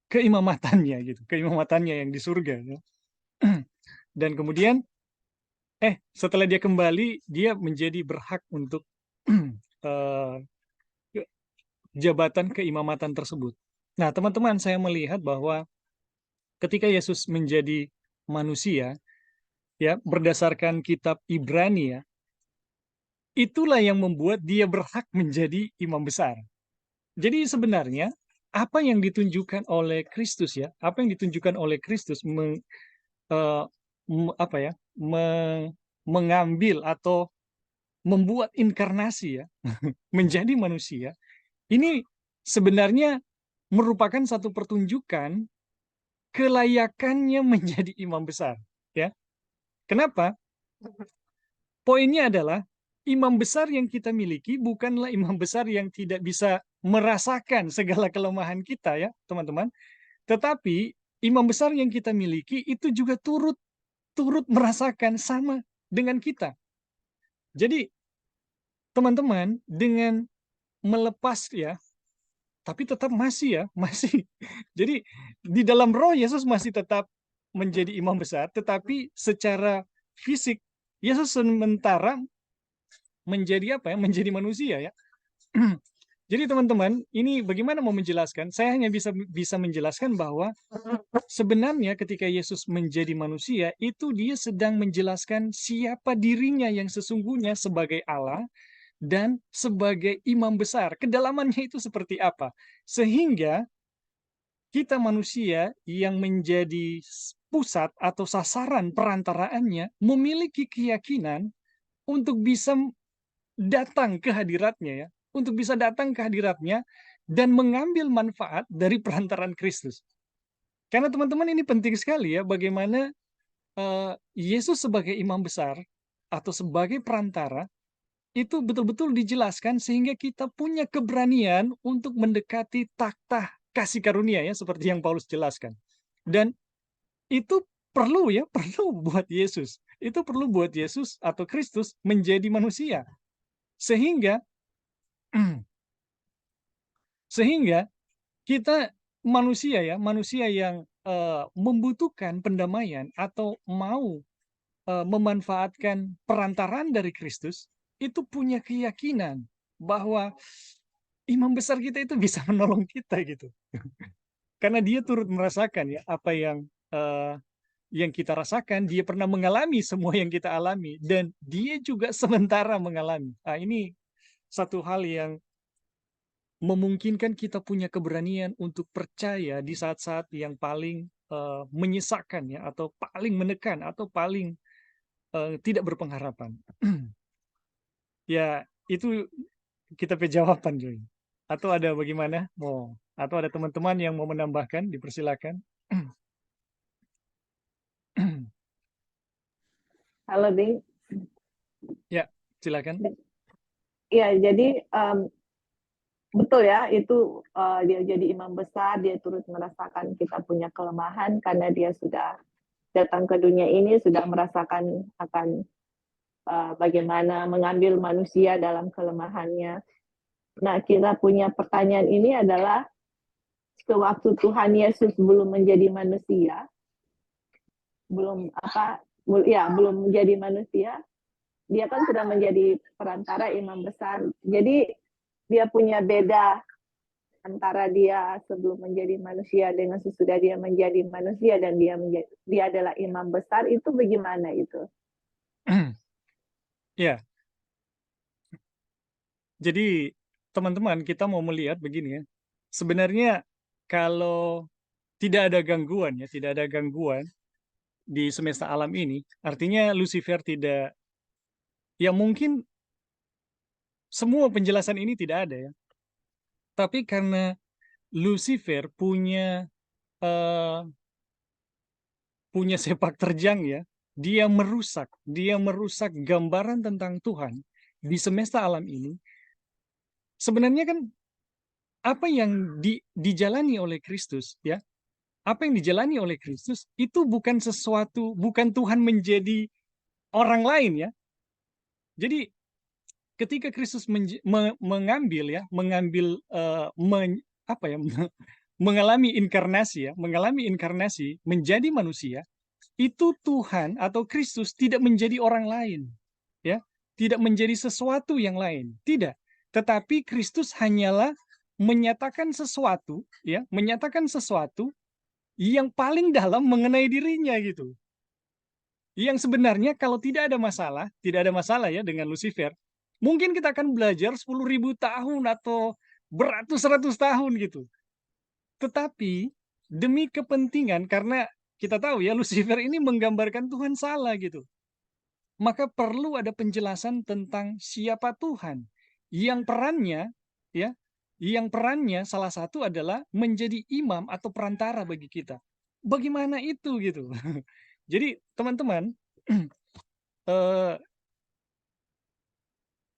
keimamatannya gitu, keimamatannya yang di surga ya. Dan kemudian setelah dia kembali dia menjadi berhak untuk eh, jabatan keimamatan tersebut. Nah, teman-teman, saya melihat bahwa ketika Yesus menjadi manusia, ya, berdasarkan kitab Ibrani ya, itulah yang membuat dia berhak menjadi imam besar. Jadi sebenarnya apa yang ditunjukkan oleh Kristus ya, apa yang ditunjukkan oleh Kristus eh, apa ya, mengambil atau membuat inkarnasi ya, menjadi manusia, ini sebenarnya merupakan satu pertunjukan kelayakannya menjadi imam besar. Ya, kenapa? Poinnya adalah imam besar yang kita miliki bukanlah imam besar yang tidak bisa merasakan segala kelemahan kita ya, teman-teman. Tetapi imam besar yang kita miliki itu juga turut merasakan sama dengan kita. Jadi teman-teman dengan melepas ya, tapi tetap masih ya, masih. Jadi di dalam roh Yesus masih tetap menjadi imam besar, tetapi secara fisik Yesus sementara menjadi apa ya? Menjadi manusia ya. Jadi teman-teman, ini bagaimana mau menjelaskan? Saya hanya bisa menjelaskan bahwa sebenarnya ketika Yesus menjadi manusia, itu dia sedang menjelaskan siapa dirinya yang sesungguhnya sebagai Allah dan sebagai imam besar. Kedalamannya itu seperti apa? Sehingga kita manusia yang menjadi pusat atau sasaran perantaraannya memiliki keyakinan untuk bisa datang ke hadiratnya ya, untuk bisa datang ke hadiratnya dan mengambil manfaat dari perantaran Kristus. Karena teman-teman ini penting sekali ya, bagaimana Yesus sebagai imam besar atau sebagai perantara itu betul-betul dijelaskan sehingga kita punya keberanian untuk mendekati takhta kasih karunia ya, seperti yang Paulus jelaskan. Dan itu perlu ya, perlu buat Yesus. Itu perlu buat Yesus atau Kristus menjadi manusia. Sehingga kita manusia ya, manusia yang membutuhkan pendamaian atau mau memanfaatkan perantaraan dari Kristus, itu punya keyakinan bahwa imam besar kita itu bisa menolong kita gitu. Karena dia turut merasakan ya apa yang kita rasakan, dia pernah mengalami semua yang kita alami dan dia juga sementara mengalami. Nah, ini satu hal yang memungkinkan kita punya keberanian untuk percaya di saat-saat yang paling menyesakan ya, atau paling menekan atau paling tidak berpengharapan. Ya, itu kita jawaban, Joy. Atau ada bagaimana? Atau ada teman-teman yang mau menambahkan, dipersilakan. Halo, Ding. Ya, silakan. Ya, jadi betul ya, itu dia jadi imam besar, dia turut merasakan kita punya kelemahan karena dia sudah datang ke dunia ini, sudah merasakan akan bagaimana mengambil manusia dalam kelemahannya. Nah, kita punya pertanyaan ini adalah sewaktu Tuhan Yesus belum menjadi manusia, belum menjadi manusia, dia kan sudah menjadi perantara imam besar. Jadi dia punya beda antara dia sebelum menjadi manusia dengan sesudah dia menjadi manusia dan dia adalah imam besar, itu bagaimana itu? Ya, jadi teman-teman kita mau melihat begini ya. Sebenarnya kalau tidak ada gangguan ya, tidak ada gangguan di semesta alam ini, artinya Lucifer tidak, ya mungkin semua penjelasan ini tidak ada ya. Tapi karena Lucifer eh, punya sepak terjang ya, dia merusak gambaran tentang Tuhan di semesta alam ini. Sebenarnya kan apa yang dijalani oleh Kristus ya, apa yang dijalani oleh Kristus itu bukan sesuatu, bukan Tuhan menjadi orang lain ya. Jadi ketika Kristus mengambil mengalami inkarnasi menjadi manusia, itu Tuhan atau Kristus tidak menjadi orang lain, ya, tidak menjadi sesuatu yang lain, tidak. Tetapi Kristus hanyalah menyatakan sesuatu, ya, menyatakan sesuatu yang paling dalam mengenai dirinya gitu. Yang sebenarnya kalau tidak ada masalah ya dengan Lucifer, mungkin kita akan belajar 10.000 tahun atau beratus-ratus tahun gitu. Tetapi demi kepentingan, karena kita tahu ya Lucifer ini menggambarkan Tuhan salah gitu. Maka perlu ada penjelasan tentang siapa Tuhan yang perannya ya, yang perannya salah satu adalah menjadi imam atau perantara bagi kita. Bagaimana itu gitu. Jadi teman-teman, eh,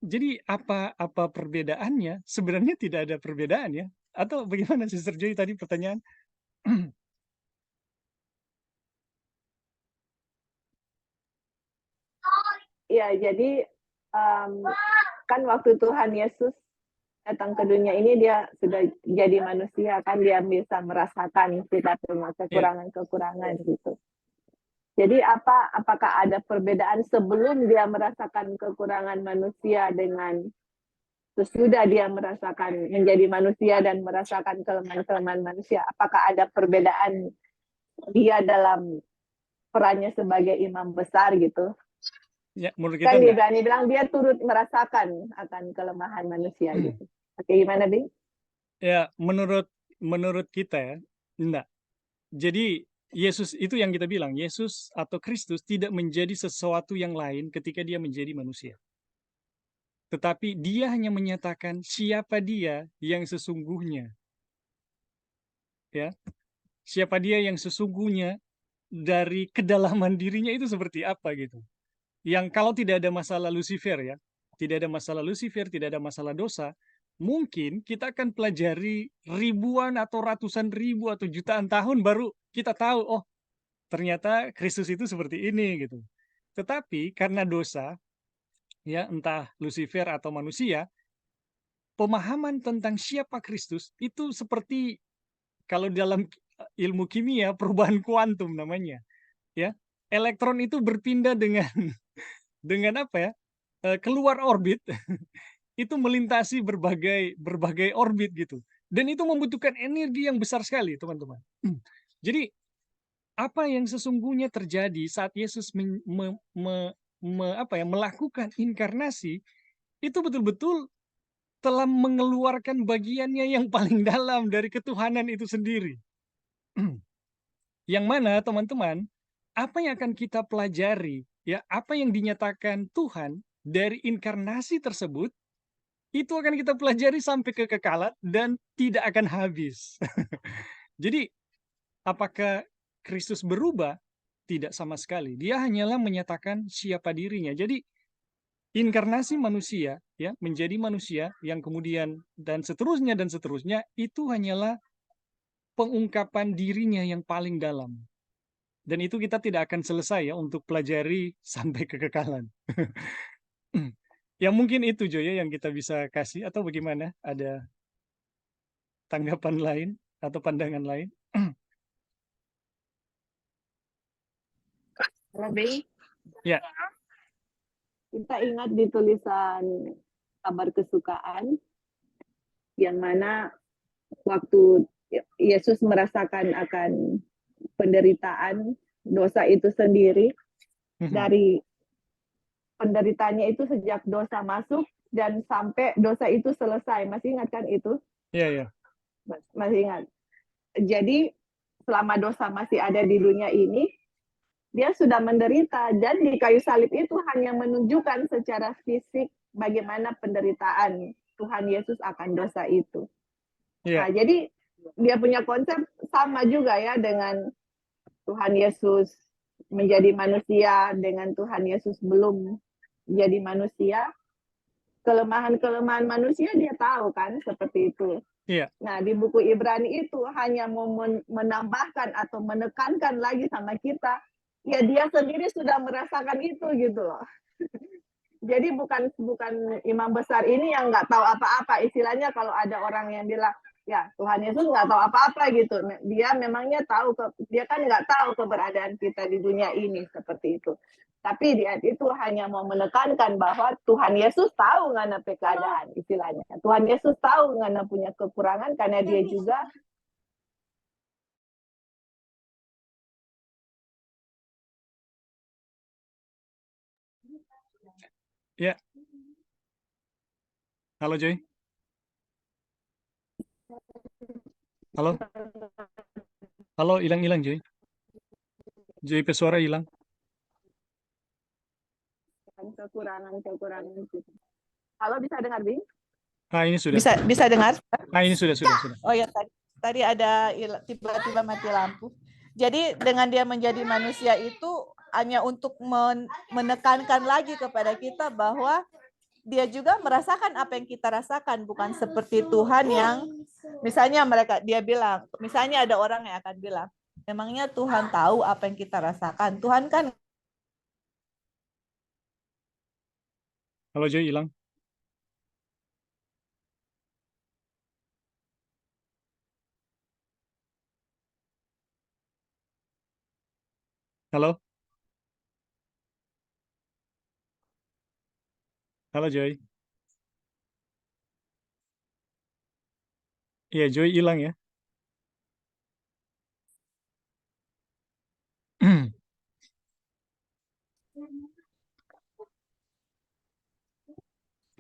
jadi apa perbedaannya? Sebenarnya tidak ada perbedaan ya. Atau bagaimana Sister Joy tadi pertanyaan? Ya, jadi kan waktu Tuhan Yesus datang ke dunia ini dia sudah jadi manusia, kan dia bisa merasakan kita punya kekurangan-kekurangan gitu. Jadi apakah ada perbedaan sebelum dia merasakan kekurangan manusia dengan sesudah dia merasakan menjadi manusia dan merasakan kelemahan-kelemahan manusia? Apakah ada perbedaan dia dalam perannya sebagai imam besar gitu? Ya, menurut kita Kan dia enggak. bilang dia turut merasakan akan kelemahan manusia gitu. Oke, gimana, Bing? Ya, menurut kita ya, enggak. Jadi Yesus itu yang kita bilang, Yesus atau Kristus tidak menjadi sesuatu yang lain ketika dia menjadi manusia. Tetapi dia hanya menyatakan siapa dia yang sesungguhnya. Ya, siapa dia yang sesungguhnya dari kedalaman dirinya itu seperti apa gitu. Yang kalau tidak ada masalah Lucifer ya, tidak ada masalah Lucifer, tidak ada masalah dosa, mungkin kita akan pelajari ribuan atau ratusan ribu atau jutaan tahun baru kita tahu, oh ternyata Kristus itu seperti ini gitu. Tetapi karena dosa, ya entah Lucifer atau manusia, pemahaman tentang siapa Kristus itu seperti kalau dalam ilmu kimia perubahan kuantum namanya, ya. Elektron itu berpindah dengan dengan apa ya? Keluar orbit itu melintasi berbagai berbagai orbit gitu. Dan itu membutuhkan energi yang besar sekali, teman-teman. Jadi apa yang sesungguhnya terjadi saat Yesus melakukan inkarnasi itu betul-betul telah mengeluarkan bagiannya yang paling dalam dari ketuhanan itu sendiri. Yang mana teman-teman, apa yang akan kita pelajari, ya, apa yang dinyatakan Tuhan dari inkarnasi tersebut itu akan kita pelajari sampai kekekalan dan tidak akan habis. Jadi, apakah Kristus berubah? Tidak sama sekali. Dia hanyalah menyatakan siapa dirinya. Jadi, inkarnasi manusia, ya, menjadi manusia yang kemudian dan seterusnya itu hanyalah pengungkapan dirinya yang paling dalam. Dan itu kita tidak akan selesai ya untuk pelajari sampai kekekalan. Ya mungkin itu Jo ya yang kita bisa kasih, atau bagaimana? Ada tanggapan lain atau pandangan lain? Lebih Ya. kita ingat di tulisan kabar kesukaan yang mana waktu Yesus merasakan akan penderitaan dosa itu sendiri, dari penderitaannya itu sejak dosa masuk dan sampai dosa itu selesai. Masih ingat kan itu? Iya, iya. Masih ingat. Jadi selama dosa masih ada di dunia ini, dia sudah menderita, dan di kayu salib itu hanya menunjukkan secara fisik bagaimana penderitaan Tuhan Yesus akan dosa itu. Iya. Nah, jadi dia punya konsep sama juga ya dengan Tuhan Yesus menjadi manusia dengan Tuhan Yesus belum jadi manusia. Kelemahan-kelemahan manusia dia tahu kan, seperti itu. Iya. Nah, di buku Ibrani itu hanya mau menambahkan atau menekankan lagi sama kita, ya dia sendiri sudah merasakan itu gitu loh. Jadi bukan imam besar ini yang nggak tahu apa-apa. Istilahnya kalau ada orang yang bilang, ya Tuhan Yesus nggak tahu apa-apa gitu. Dia memangnya tahu, dia kan nggak tahu keberadaan kita di dunia ini, seperti itu. Tapi dia itu hanya mau menekankan bahwa Tuhan Yesus tahu ngana keadaan, istilahnya. Tuhan Yesus tahu ngana punya kekurangan karena dia juga Ya. Halo Joy. Halo. Halo, hilang Joy. Joy pesuara hilang. kekurangan kita. Halo, bisa dengar, Bing? Ah, ini sudah. Bisa dengar? Ah, ini sudah. Oh ya, tadi ada tiba-tiba mati lampu. Jadi dengan dia menjadi manusia itu hanya untuk menekankan lagi kepada kita bahwa dia juga merasakan apa yang kita rasakan, bukan seperti Tuhan yang misalnya dia bilang, misalnya ada orang yang akan bilang, emangnya Tuhan tahu apa yang kita rasakan? Tuhan kan. Halo Joy, hilang. Halo. Halo Joy. Iya, Joy hilang ya.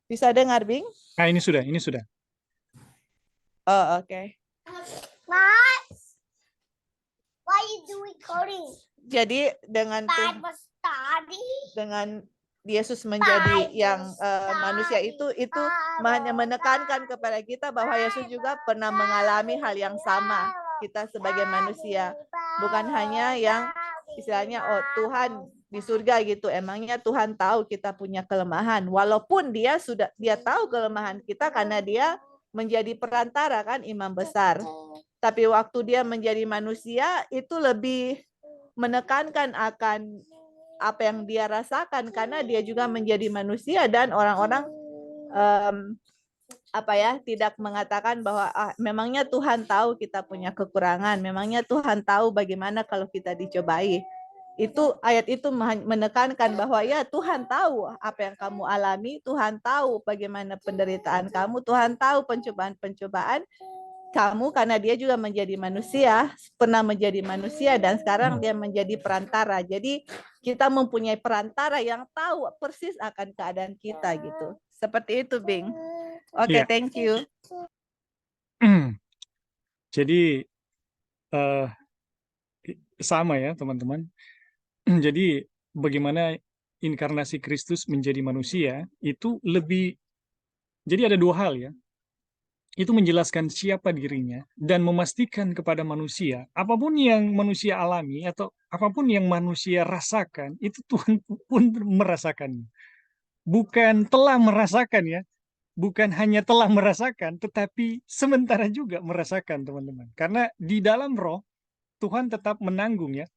Bisa dengar, Bing? Ah, ini sudah. Oh, oke. Why you do recording? Jadi dengan Yesus menjadi yang manusia itu hanya menekankan kepada kita bahwa Yesus juga pernah mengalami hal yang sama, kita sebagai manusia, bukan hanya yang istilahnya Tuhan di surga gitu. Emangnya Tuhan tahu kita punya kelemahan, walaupun dia tahu kelemahan kita karena dia menjadi perantara kan, imam besar. Tapi waktu dia menjadi manusia itu lebih menekankan akan apa yang dia rasakan karena dia juga menjadi manusia, dan orang-orang tidak mengatakan bahwa memangnya Tuhan tahu kita punya kekurangan, memangnya Tuhan tahu bagaimana kalau kita dicobai. Itu ayat itu menekankan bahwa ya Tuhan tahu apa yang kamu alami, Tuhan tahu bagaimana penderitaan kamu, Tuhan tahu pencobaan-pencobaan kamu, karena dia juga menjadi manusia, pernah menjadi manusia, dan sekarang dia menjadi perantara. Jadi kita mempunyai perantara yang tahu persis akan keadaan kita gitu. Seperti itu, Bing. Oke, thank you. Jadi sama ya teman-teman. Jadi bagaimana inkarnasi Kristus menjadi manusia itu lebih, jadi ada dua hal ya. Itu menjelaskan siapa dirinya dan memastikan kepada manusia apapun yang manusia alami atau apapun yang manusia rasakan itu Tuhan pun merasakannya. Bukan telah merasakan ya, bukan hanya telah merasakan, tetapi sementara juga merasakan teman-teman. Karena di dalam roh Tuhan tetap menanggung ya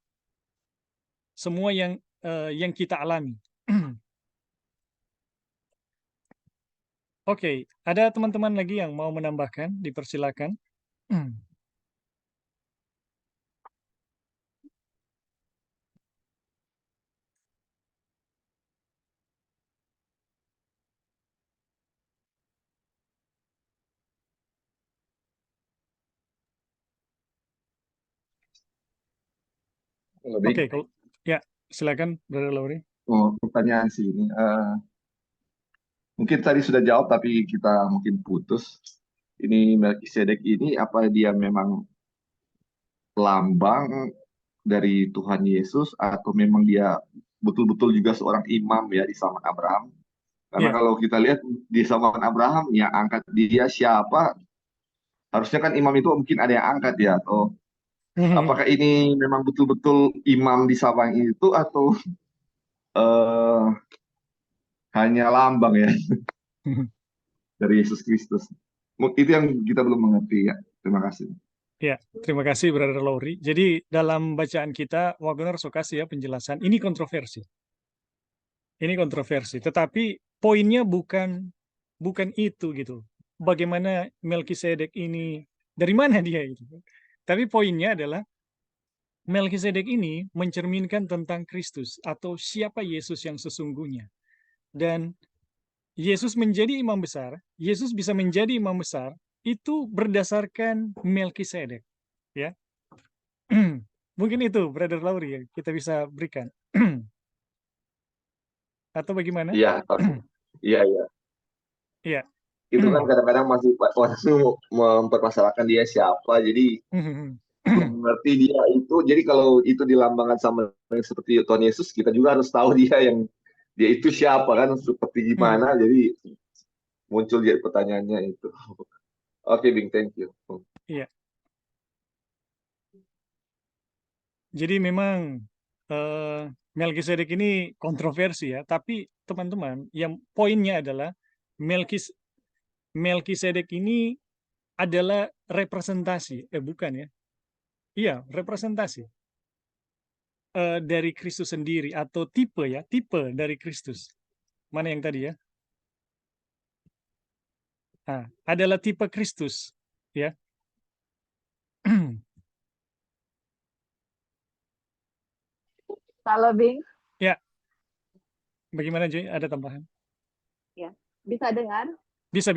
semua yang kita alami. Oke, ada teman-teman lagi yang mau menambahkan? Dipersilakan. Lebih Oke, kalau ya silakan, Brother Lauri. pertanyaan sih ini. Mungkin tadi sudah jawab tapi kita mungkin putus. Ini Melkisedek ini apa dia memang lambang dari Tuhan Yesus atau memang dia betul-betul juga seorang imam ya di zaman Abraham? Karena Ya. kalau kita lihat di zaman Abraham yang angkat dia siapa? Harusnya kan imam itu mungkin ada yang angkat ya, atau apakah ini memang betul-betul imam di zaman itu atau eh, hanya lambang ya dari Yesus Kristus? Itu yang kita belum mengerti ya. Terima kasih. Ya, terima kasih Brother Lauri. Jadi dalam bacaan kita, Wagner so kasih ya penjelasan. Ini kontroversi. Ini kontroversi. Tetapi poinnya bukan itu gitu. Bagaimana Melkisedek ini, dari mana dia gitu. Tapi poinnya adalah Melkisedek ini mencerminkan tentang Kristus atau siapa Yesus yang sesungguhnya. Dan Yesus menjadi imam besar, Yesus bisa menjadi imam besar itu berdasarkan Melkisedek, ya. Mungkin itu Brother Lauri yang kita bisa berikan. Atau bagaimana? Iya, iya, iya. Iya. Itu kan kadang-kadang masih orang mempermasalahkan dia siapa, jadi belum mengerti dia itu. Jadi kalau itu dilambangkan sama seperti Tuhan Yesus, kita juga harus tahu dia itu siapa kan, seperti gimana. Jadi muncul dia pertanyaannya itu. Oke, Bing, thank you. Iya. Jadi memang Melkisedek ini kontroversi ya, tapi teman-teman, yang poinnya adalah Melkisedek ini adalah representasi, bukan ya? Iya, representasi dari Kristus sendiri atau tipe ya, tipe dari Kristus. Mana yang tadi ya? Nah, adalah tipe Kristus, ya. Kalau Bing, Ya, bagaimana Joy? Ada tambahan? ya, bisa dengar? Bisa.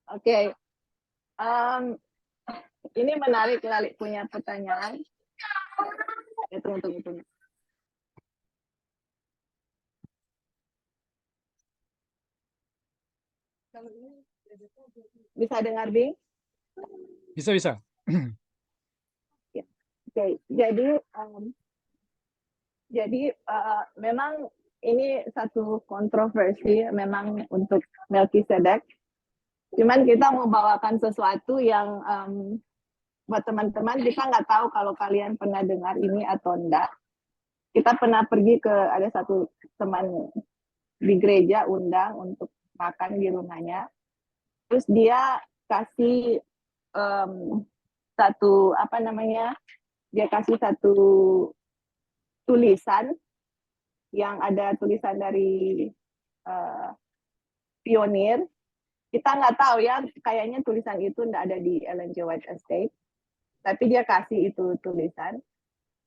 Oke. Ini menarik kali punya pertanyaan. Tunggu. Bisa dengar, Bing? Bisa. Ya. Oke. Jadi memang ini satu kontroversi memang untuk Melkisedek. Cuman kita mau bawakan sesuatu yang buat teman-teman, kita nggak tahu kalau kalian pernah dengar ini atau enggak. Kita pernah pergi ke ada satu teman di gereja undang untuk makan di rumahnya. Terus dia kasih satu dia kasih satu tulisan yang ada tulisan dari pionir. Kita nggak tahu ya, kayaknya tulisan itu nggak ada di Ellen G. White Estate, tapi dia kasih itu tulisan.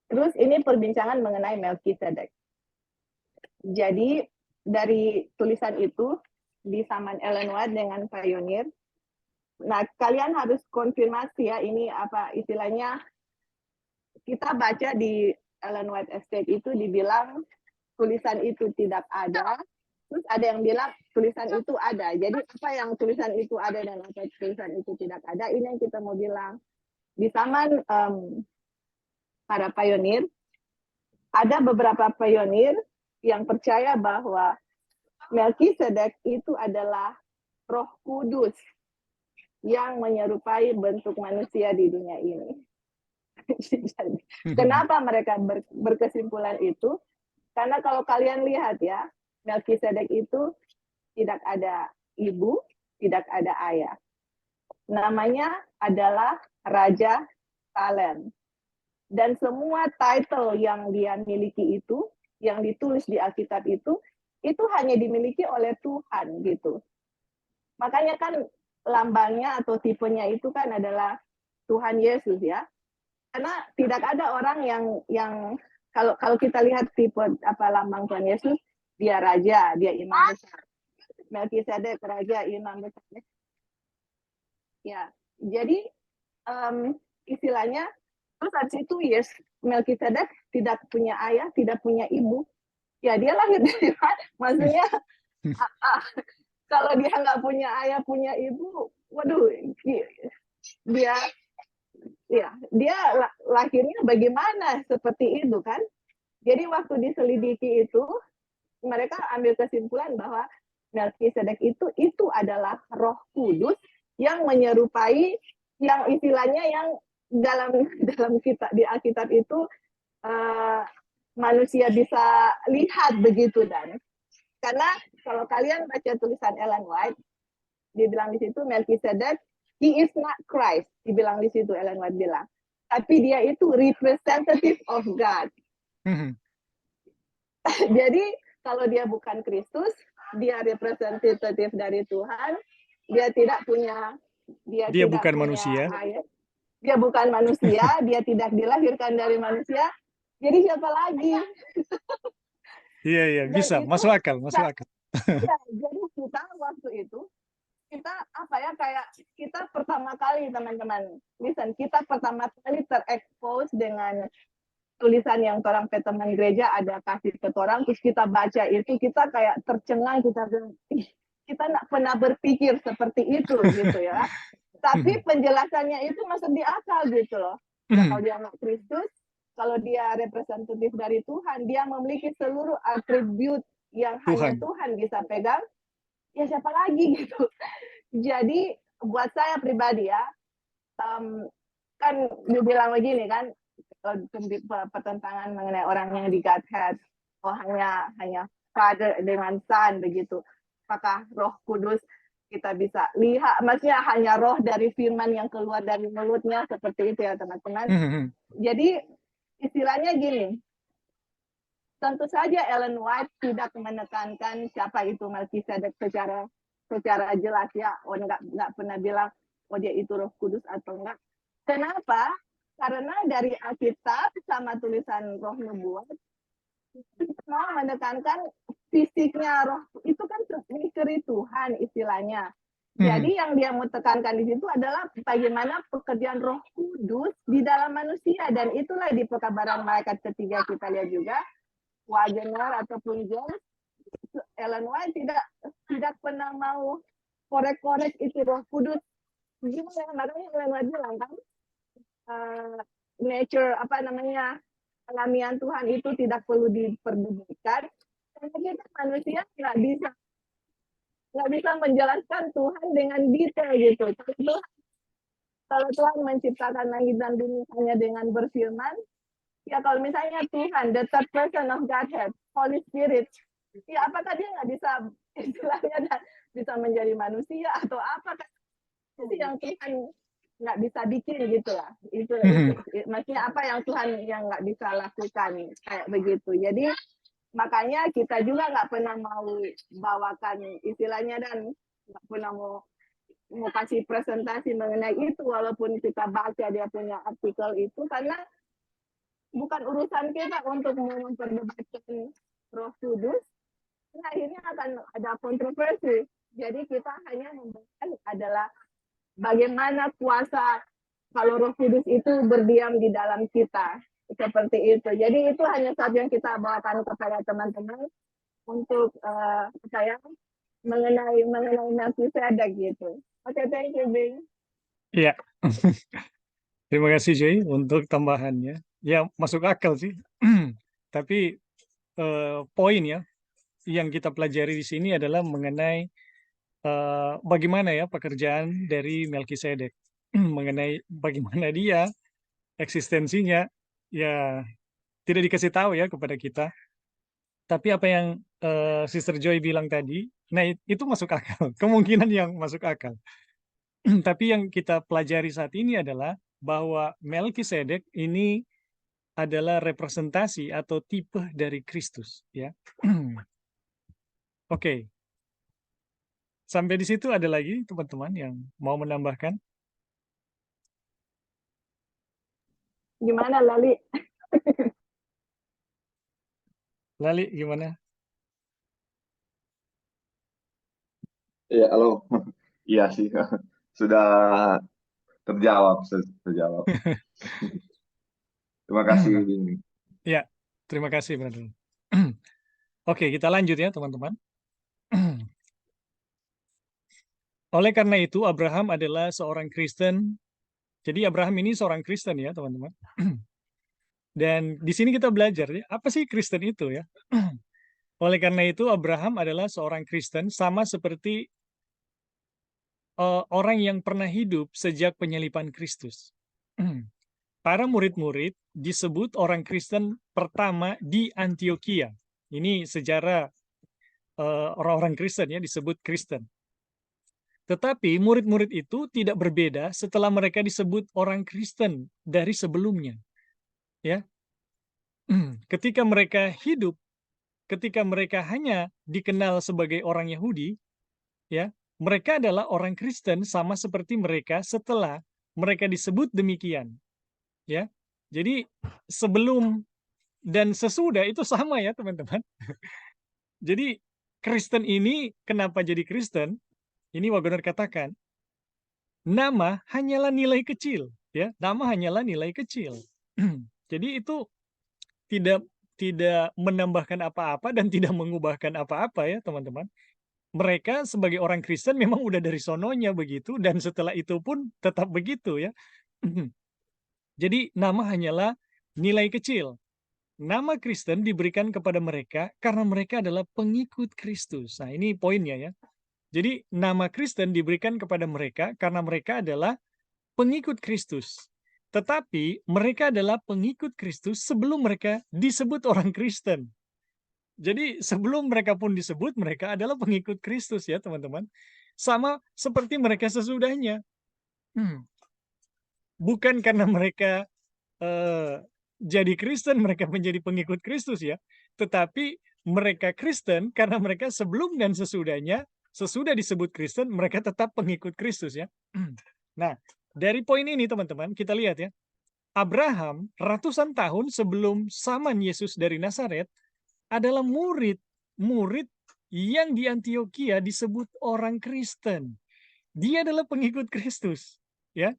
Terus ini perbincangan mengenai Melkisedek. Jadi dari tulisan itu di zaman Ellen White dengan pionir. Nah, kalian harus konfirmasi ya, ini apa istilahnya, kita baca di Ellen White Estate itu dibilang tulisan itu tidak ada, terus ada yang bilang tulisan itu ada. Jadi apa yang tulisan itu ada dan apa tulisan itu tidak ada, ini yang kita mau bilang. Di zaman para pionir, ada beberapa pionir yang percaya bahwa Melkisedek itu adalah Roh Kudus yang menyerupai bentuk manusia di dunia ini. Kenapa mereka berkesimpulan itu? Karena kalau kalian lihat ya, Melkisedek itu tidak ada ibu, tidak ada ayah. Namanya adalah Raja Salem. Dan semua title yang dia miliki itu, yang ditulis di Alkitab itu itu hanya dimiliki oleh Tuhan gitu. Makanya kan lambangnya atau tipenya itu kan adalah Tuhan Yesus ya. Karena tidak ada orang yang kalau kita lihat tipe apa lambang Tuhan Yesus, dia raja, dia imam besar. Melkisedek raja, imam besar. Ya, jadi istilahnya terus habis itu Melkisedek tidak punya ayah, tidak punya ibu. Ya dia lahir dari mana? Maksudnya kalau dia nggak punya ayah, punya ibu, waduh, dia lahirnya bagaimana seperti itu kan? Jadi waktu diselidiki itu, mereka ambil kesimpulan bahwa Melkisedek itu adalah Roh Kudus yang menyerupai yang istilahnya yang dalam kitab di Alkitab itu manusia bisa lihat begitu dan karena kalau kalian baca tulisan Ellen White dibilang di situ Melkisedek he is not Christ dibilang di situ Ellen White bilang tapi dia itu representative of God. Jadi kalau dia bukan Kristus dia representatif dari Tuhan, dia tidak punya dia tidak bukan punya manusia. Ayat. Dia bukan manusia, dia tidak dilahirkan dari manusia. Jadi siapa lagi? Iya, bisa, itu, masuk akal. Ya, jadi kita waktu itu kita apa ya kayak kita pertama kali teman-teman, listen, kita pertama kali terekspos dengan tulisan yang orang teman gereja ada kasih ke orang, terus kita baca itu kita kayak tercengang, kita bilang kita nggak pernah berpikir seperti itu gitu ya. Tapi penjelasannya itu masuk di akal gitu loh. Kalau dia nggak Kristus, kalau dia representatif dari Tuhan, dia memiliki seluruh atribut yang hanya Tuhan bisa pegang. Ya siapa lagi gitu. Jadi buat saya pribadi ya, kan dibilang begini kan, pertentangan mengenai orang yang di Godhead, hanya Father dengan Son begitu. Apakah Roh Kudus kita bisa lihat, maksudnya hanya roh dari firman yang keluar dari mulutnya seperti itu ya teman-teman. Jadi istilahnya gini, tentu saja Ellen White tidak menekankan siapa itu Melkisedek secara jelas ya, nggak pernah bilang dia itu Roh Kudus atau enggak. Kenapa? Karena dari Alkitab sama tulisan Roh Nubuat mau menekankan fisiknya roh itu kan misteri Tuhan istilahnya. Jadi yang dia mau tekankan di situ adalah bagaimana pekerjaan Roh Kudus di dalam manusia dan itulah di pekabaran malaikat ketiga kita lihat juga Wagner ataupun John Ellen White tidak pernah mau korek-korek itu Roh Kudus. Gimana makanya Ellen White bilang kan nature alamian Tuhan itu tidak perlu diperdebatkan karena kita manusia nggak bisa menjelaskan Tuhan dengan detail gitu. Kalau Tuhan menciptakan langit dan bumi hanya dengan berfirman, ya kalau misalnya Tuhan, the third person of Godhead, Holy Spirit, ya apakah dia nggak bisa istilahnya bisa menjadi manusia atau apa? Itu yang Tuhan nggak bisa bikin gitu lah. Itu maksudnya apa yang Tuhan yang nggak bisa lakukan kayak begitu. Jadi makanya kita juga nggak pernah mau bawakan istilahnya dan nggak pernah mau kasih presentasi mengenai itu walaupun kita baca dia punya artikel itu karena bukan urusan kita untuk memperdebatkan Roh Kudus. Nah, akhirnya akan ada kontroversi. Jadi kita hanya membahas adalah bagaimana kuasa kalau Roh Kudus itu berdiam di dalam kita. Seperti itu. Jadi itu hanya satu yang kita bawakan kepada teman-teman untuk saya mengenai Melkisedek gitu. Oke, thank you, Bing. Iya. Terima kasih Joy untuk tambahannya. Ya masuk akal sih. Tapi poin ya yang kita pelajari di sini adalah mengenai bagaimana ya pekerjaan dari Melkisedek, mengenai bagaimana dia eksistensinya ya tidak dikasih tahu ya kepada kita. Tapi apa yang Sister Joy bilang tadi, nah itu masuk akal, kemungkinan yang masuk akal. Tapi yang kita pelajari saat ini adalah bahwa Melkisedek ini adalah representasi atau tipe dari Kristus, ya. Oke. Sampai di situ ada lagi teman-teman yang mau menambahkan? Gimana Lali? Lali gimana? Iya, halo. Iya sih, sudah terjawab, terjawab. Terima kasih, Bini. Ya, terima kasih brother. Oke, kita lanjut ya teman-teman. Oleh karena itu Abraham adalah seorang Kristen. Jadi Abraham ini seorang Kristen ya teman-teman. Dan di sini kita belajar ya, apa sih Kristen itu ya? Oleh karena itu Abraham adalah seorang Kristen sama seperti orang yang pernah hidup sejak penyalipan Kristus. Para murid-murid disebut orang Kristen pertama di Antioquia. Ini sejarah orang-orang Kristen ya disebut Kristen. Tetapi murid-murid itu tidak berbeda setelah mereka disebut orang Kristen dari sebelumnya. Ya, ketika mereka hidup, ketika mereka hanya dikenal sebagai orang Yahudi, ya, mereka adalah orang Kristen sama seperti mereka setelah mereka disebut demikian. Ya, jadi sebelum dan sesudah itu sama ya teman-teman. Jadi Kristen ini kenapa jadi Kristen? Ini Wagoner katakan, nama hanyalah nilai kecil, ya. Nama hanyalah nilai kecil. Jadi itu tidak tidak menambahkan apa-apa dan tidak mengubahkan apa-apa ya, teman-teman. Mereka sebagai orang Kristen memang udah dari sononya begitu dan setelah itu pun tetap begitu ya. Jadi nama hanyalah nilai kecil. Nama Kristen diberikan kepada mereka karena mereka adalah pengikut Kristus. Nah, ini poinnya ya. Jadi nama Kristen diberikan kepada mereka karena mereka adalah pengikut Kristus. Tetapi mereka adalah pengikut Kristus sebelum mereka disebut orang Kristen. Jadi sebelum mereka pun disebut, mereka adalah pengikut Kristus ya teman-teman. Sama seperti mereka sesudahnya. Bukan karena mereka jadi Kristen, mereka menjadi pengikut Kristus ya. Tetapi mereka Kristen karena mereka sebelum dan sesudahnya, sesudah disebut Kristen, mereka tetap pengikut Kristus ya. Nah, dari poin ini teman-teman, kita lihat ya. Abraham ratusan tahun sebelum zaman Yesus dari Nazaret adalah murid yang di Antioquia disebut orang Kristen. Dia adalah pengikut Kristus, ya.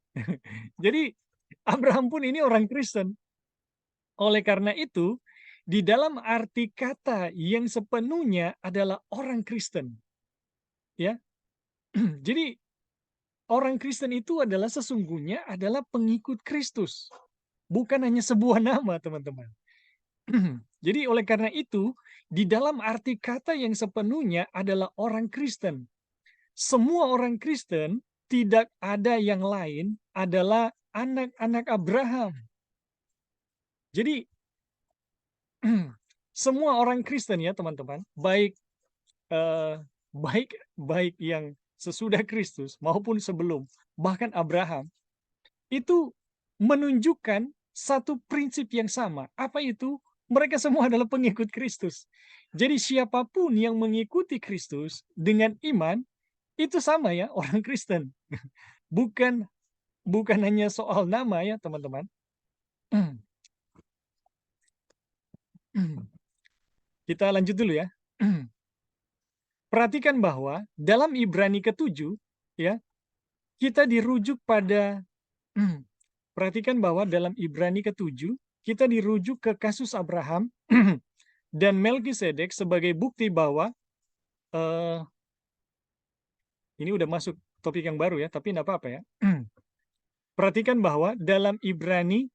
Jadi Abraham pun ini orang Kristen. Oleh karena itu, di dalam arti kata yang sepenuhnya adalah orang Kristen. Ya. Jadi orang Kristen itu adalah sesungguhnya adalah pengikut Kristus. Bukan hanya sebuah nama, teman-teman. Jadi oleh karena itu, di dalam arti kata yang sepenuhnya adalah orang Kristen. Semua orang Kristen, tidak ada yang lain, adalah anak-anak Abraham. Jadi, semua orang Kristen ya teman-teman, baik yang sesudah Kristus maupun sebelum, bahkan Abraham, itu menunjukkan satu prinsip yang sama. Apa itu? Mereka semua adalah pengikut Kristus. Jadi siapapun yang mengikuti Kristus dengan iman, itu sama ya, orang Kristen. Bukan hanya soal nama ya, teman-teman. Kita lanjut dulu ya. Perhatikan bahwa dalam Ibrani ke-7 ya, kita dirujuk pada perhatikan bahwa dalam Ibrani ke-7 kita dirujuk ke kasus Abraham dan Melkisedek sebagai bukti bahwa ini udah masuk topik yang baru ya, tapi enggak apa-apa ya. Perhatikan bahwa dalam Ibrani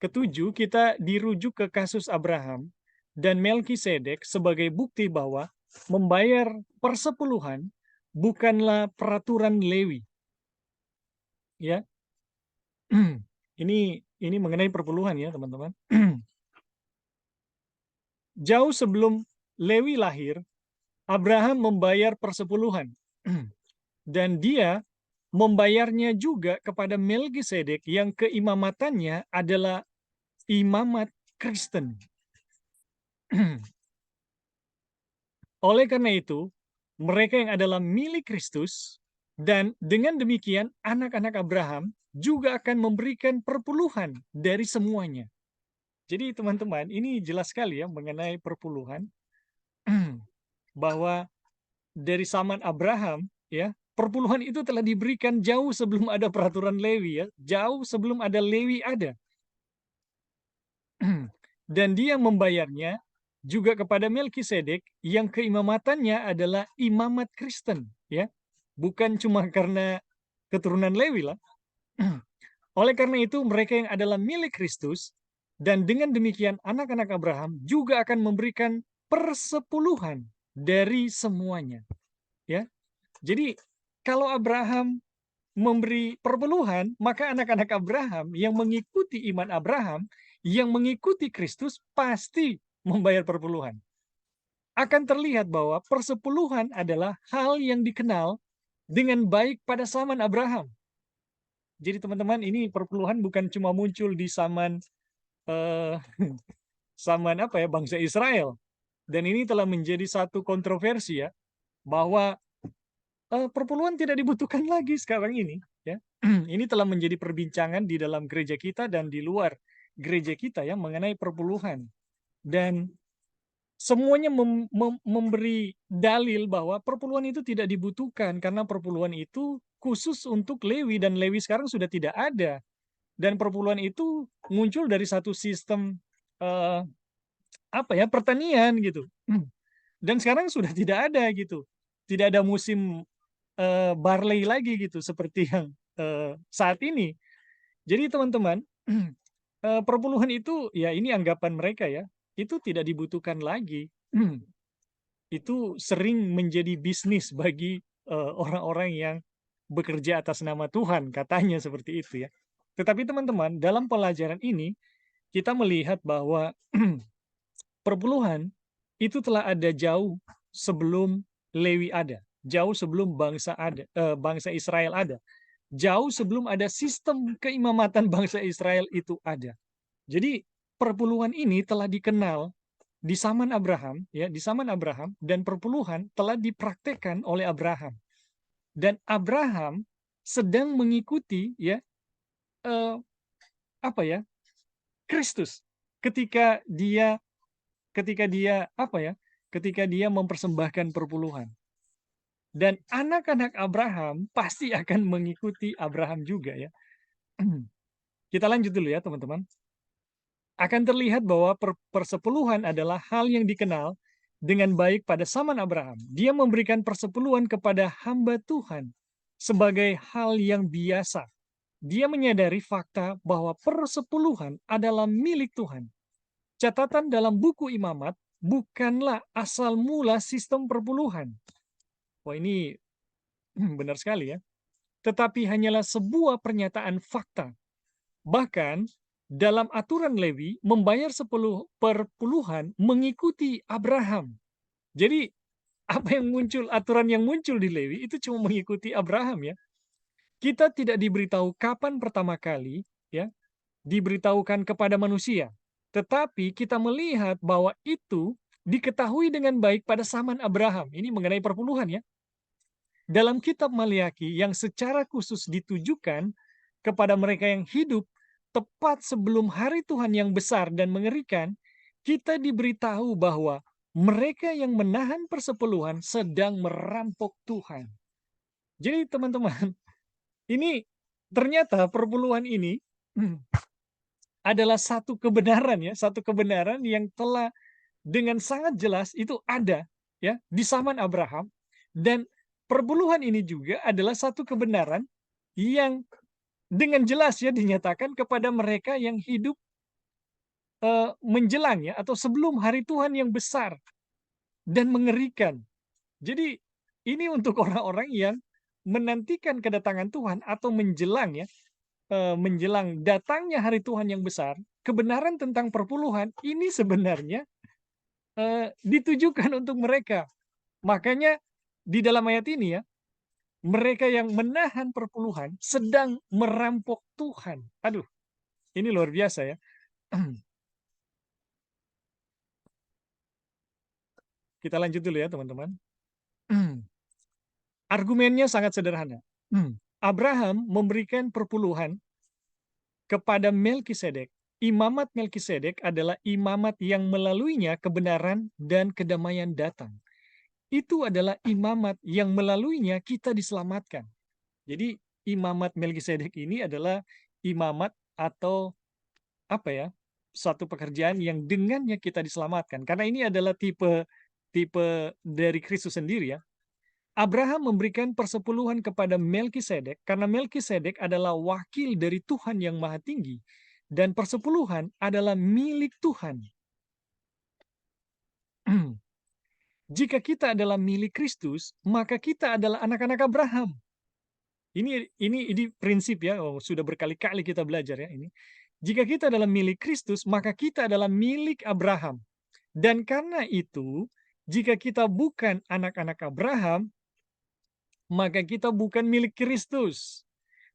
ke-7 kita dirujuk ke kasus Abraham dan Melkisedek sebagai bukti bahwa membayar persepuluhan bukanlah peraturan Lewi. Ya. Ini mengenai perpuluhan ya, teman-teman. Jauh sebelum Lewi lahir, Abraham membayar persepuluhan. Dan dia membayarnya juga kepada Melkisedek yang keimamatannya adalah imamat Kristen. Oleh karena itu, mereka yang adalah milik Kristus, dan dengan demikian anak-anak Abraham juga akan memberikan perpuluhan dari semuanya. Jadi teman-teman, ini jelas sekali ya mengenai perpuluhan, bahwa dari zaman Abraham, ya, perpuluhan itu telah diberikan jauh sebelum ada peraturan Lewi, ya, jauh sebelum ada Lewi ada. Dan dia membayarnya juga kepada Melkisedek yang keimamatannya adalah imamat Kristen, ya. Bukan cuma karena keturunan Lewi lah. Oleh karena itu mereka yang adalah milik Kristus, dan dengan demikian anak-anak Abraham juga akan memberikan persepuluhan dari semuanya, ya. Jadi kalau Abraham memberi perpuluhan, maka anak-anak Abraham yang mengikuti iman Abraham, yang mengikuti Kristus pasti membayar perpuluhan. Akan terlihat bahwa persepuluhan adalah hal yang dikenal dengan baik pada zaman Abraham. Jadi teman-teman, ini perpuluhan bukan cuma muncul di zaman zaman bangsa Israel. Dan ini telah menjadi satu kontroversi, ya, bahwa perpuluhan tidak dibutuhkan lagi sekarang ini, ya. Ini telah menjadi perbincangan di dalam gereja kita dan di luar gereja kita, ya, mengenai perpuluhan. Dan semuanya memberi dalil bahwa perpuluhan itu tidak dibutuhkan karena perpuluhan itu khusus untuk Lewi, dan Lewi sekarang sudah tidak ada. Dan perpuluhan itu muncul dari satu sistem pertanian gitu. Dan sekarang sudah tidak ada gitu. Tidak ada musim barley lagi gitu seperti yang saat ini. Jadi teman-teman, perpuluhan itu, ya, ini anggapan mereka, ya, itu tidak dibutuhkan lagi. Itu sering menjadi bisnis bagi orang-orang yang bekerja atas nama Tuhan, katanya seperti itu, ya. Tetapi teman-teman, dalam pelajaran ini kita melihat bahwa perpuluhan itu telah ada jauh sebelum Lewi ada, jauh sebelum bangsa Israel ada, jauh sebelum ada sistem keimamatan bangsa Israel itu ada. Jadi perpuluhan ini telah dikenal di zaman Abraham, ya, di zaman Abraham, dan perpuluhan telah dipraktekkan oleh Abraham. Dan Abraham sedang mengikuti, ya, Kristus ketika dia mempersembahkan perpuluhan. Dan anak-anak Abraham pasti akan mengikuti Abraham juga, ya. Kita lanjut dulu, ya, teman-teman. Akan terlihat bahwa persepuluhan adalah hal yang dikenal dengan baik pada zaman Abraham. Dia memberikan persepuluhan kepada hamba Tuhan sebagai hal yang biasa. Dia menyadari fakta bahwa persepuluhan adalah milik Tuhan. Catatan dalam buku Imamat bukanlah asal mula sistem perpuluhan. Wah, ini benar sekali, ya. Tetapi hanyalah sebuah pernyataan fakta. Bahkan dalam aturan Lewi, membayar perpuluhan mengikuti Abraham. Jadi aturan yang muncul di Lewi itu cuma mengikuti Abraham, ya. Kita tidak diberitahu kapan pertama kali, ya, diberitahukan kepada manusia. Tetapi kita melihat bahwa itu diketahui dengan baik pada zaman Abraham. Ini mengenai perpuluhan, ya. Dalam kitab Maliaki yang secara khusus ditujukan kepada mereka yang hidup tepat sebelum hari Tuhan yang besar dan mengerikan, kita diberitahu bahwa mereka yang menahan persepuluhan sedang merampok Tuhan. Jadi teman-teman, ini ternyata perpuluhan ini adalah satu kebenaran, ya, satu kebenaran yang telah dengan sangat jelas itu ada, ya, di zaman Abraham, dan perpuluhan ini juga adalah satu kebenaran yang dengan jelas, ya, dinyatakan kepada mereka yang hidup menjelang, ya, atau sebelum hari Tuhan yang besar dan mengerikan. Jadi ini untuk orang-orang yang menantikan kedatangan Tuhan atau menjelang, ya, menjelang datangnya hari Tuhan yang besar. Kebenaran tentang perpuluhan ini sebenarnya ditujukan untuk mereka. Makanya di dalam ayat ini, ya, mereka yang menahan perpuluhan sedang merampok Tuhan. Aduh, ini luar biasa, ya. Kita lanjut dulu ya teman-teman. Argumennya sangat sederhana. Abraham memberikan perpuluhan kepada Melkisedek. Imamat Melkisedek adalah imamat yang melaluinya kebenaran dan kedamaian datang. Itu adalah imamat yang melaluinya kita diselamatkan. Jadi imamat Melkisedek ini adalah imamat atau apa ya? Suatu pekerjaan yang dengannya kita diselamatkan. Karena ini adalah tipe dari Kristus sendiri ya. Abraham memberikan persepuluhan kepada Melkisedek karena Melkisedek adalah wakil dari Tuhan yang Maha Tinggi dan persepuluhan adalah milik Tuhan. Jika kita adalah milik Kristus, maka kita adalah anak-anak Abraham. Ini prinsip ya, sudah berkali-kali kita belajar ya ini. Jika kita adalah milik Kristus, maka kita adalah milik Abraham. Dan karena itu, jika kita bukan anak-anak Abraham, maka kita bukan milik Kristus.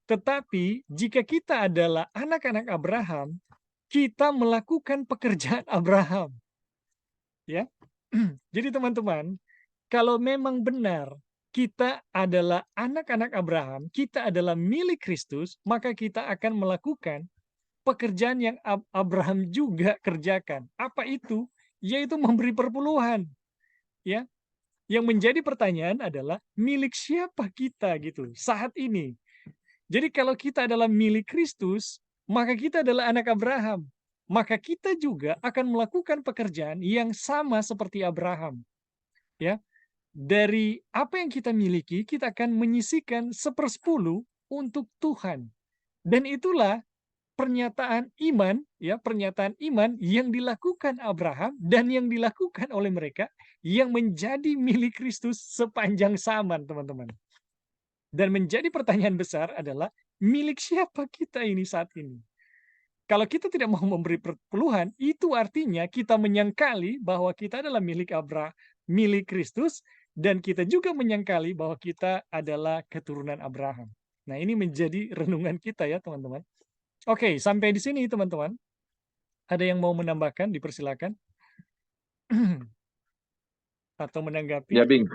Tetapi jika kita adalah anak-anak Abraham, kita melakukan pekerjaan Abraham. Ya. Jadi teman-teman, kalau memang benar kita adalah anak-anak Abraham, kita adalah milik Kristus, maka kita akan melakukan pekerjaan yang Abraham juga kerjakan. Apa itu? Yaitu memberi perpuluhan. Ya. Yang menjadi pertanyaan adalah milik siapa kita gitu saat ini. Jadi kalau kita adalah milik Kristus, maka kita adalah anak Abraham. Maka kita juga akan melakukan pekerjaan yang sama seperti Abraham. Ya. Dari apa yang kita miliki, kita akan menyisihkan 1/10 untuk Tuhan. Dan itulah pernyataan iman, ya, pernyataan iman yang dilakukan Abraham dan yang dilakukan oleh mereka yang menjadi milik Kristus sepanjang zaman, teman-teman. Dan menjadi pertanyaan besar adalah milik siapa kita ini saat ini? Kalau kita tidak mau memberi perpuluhan, itu artinya kita menyangkali bahwa kita adalah milik Kristus, dan kita juga menyangkali bahwa kita adalah keturunan Abraham. Nah, ini menjadi renungan kita ya, teman-teman. Oke, sampai di sini teman-teman. Ada yang mau menambahkan? Dipersilakan. Atau menanggapi? Ya, Bing.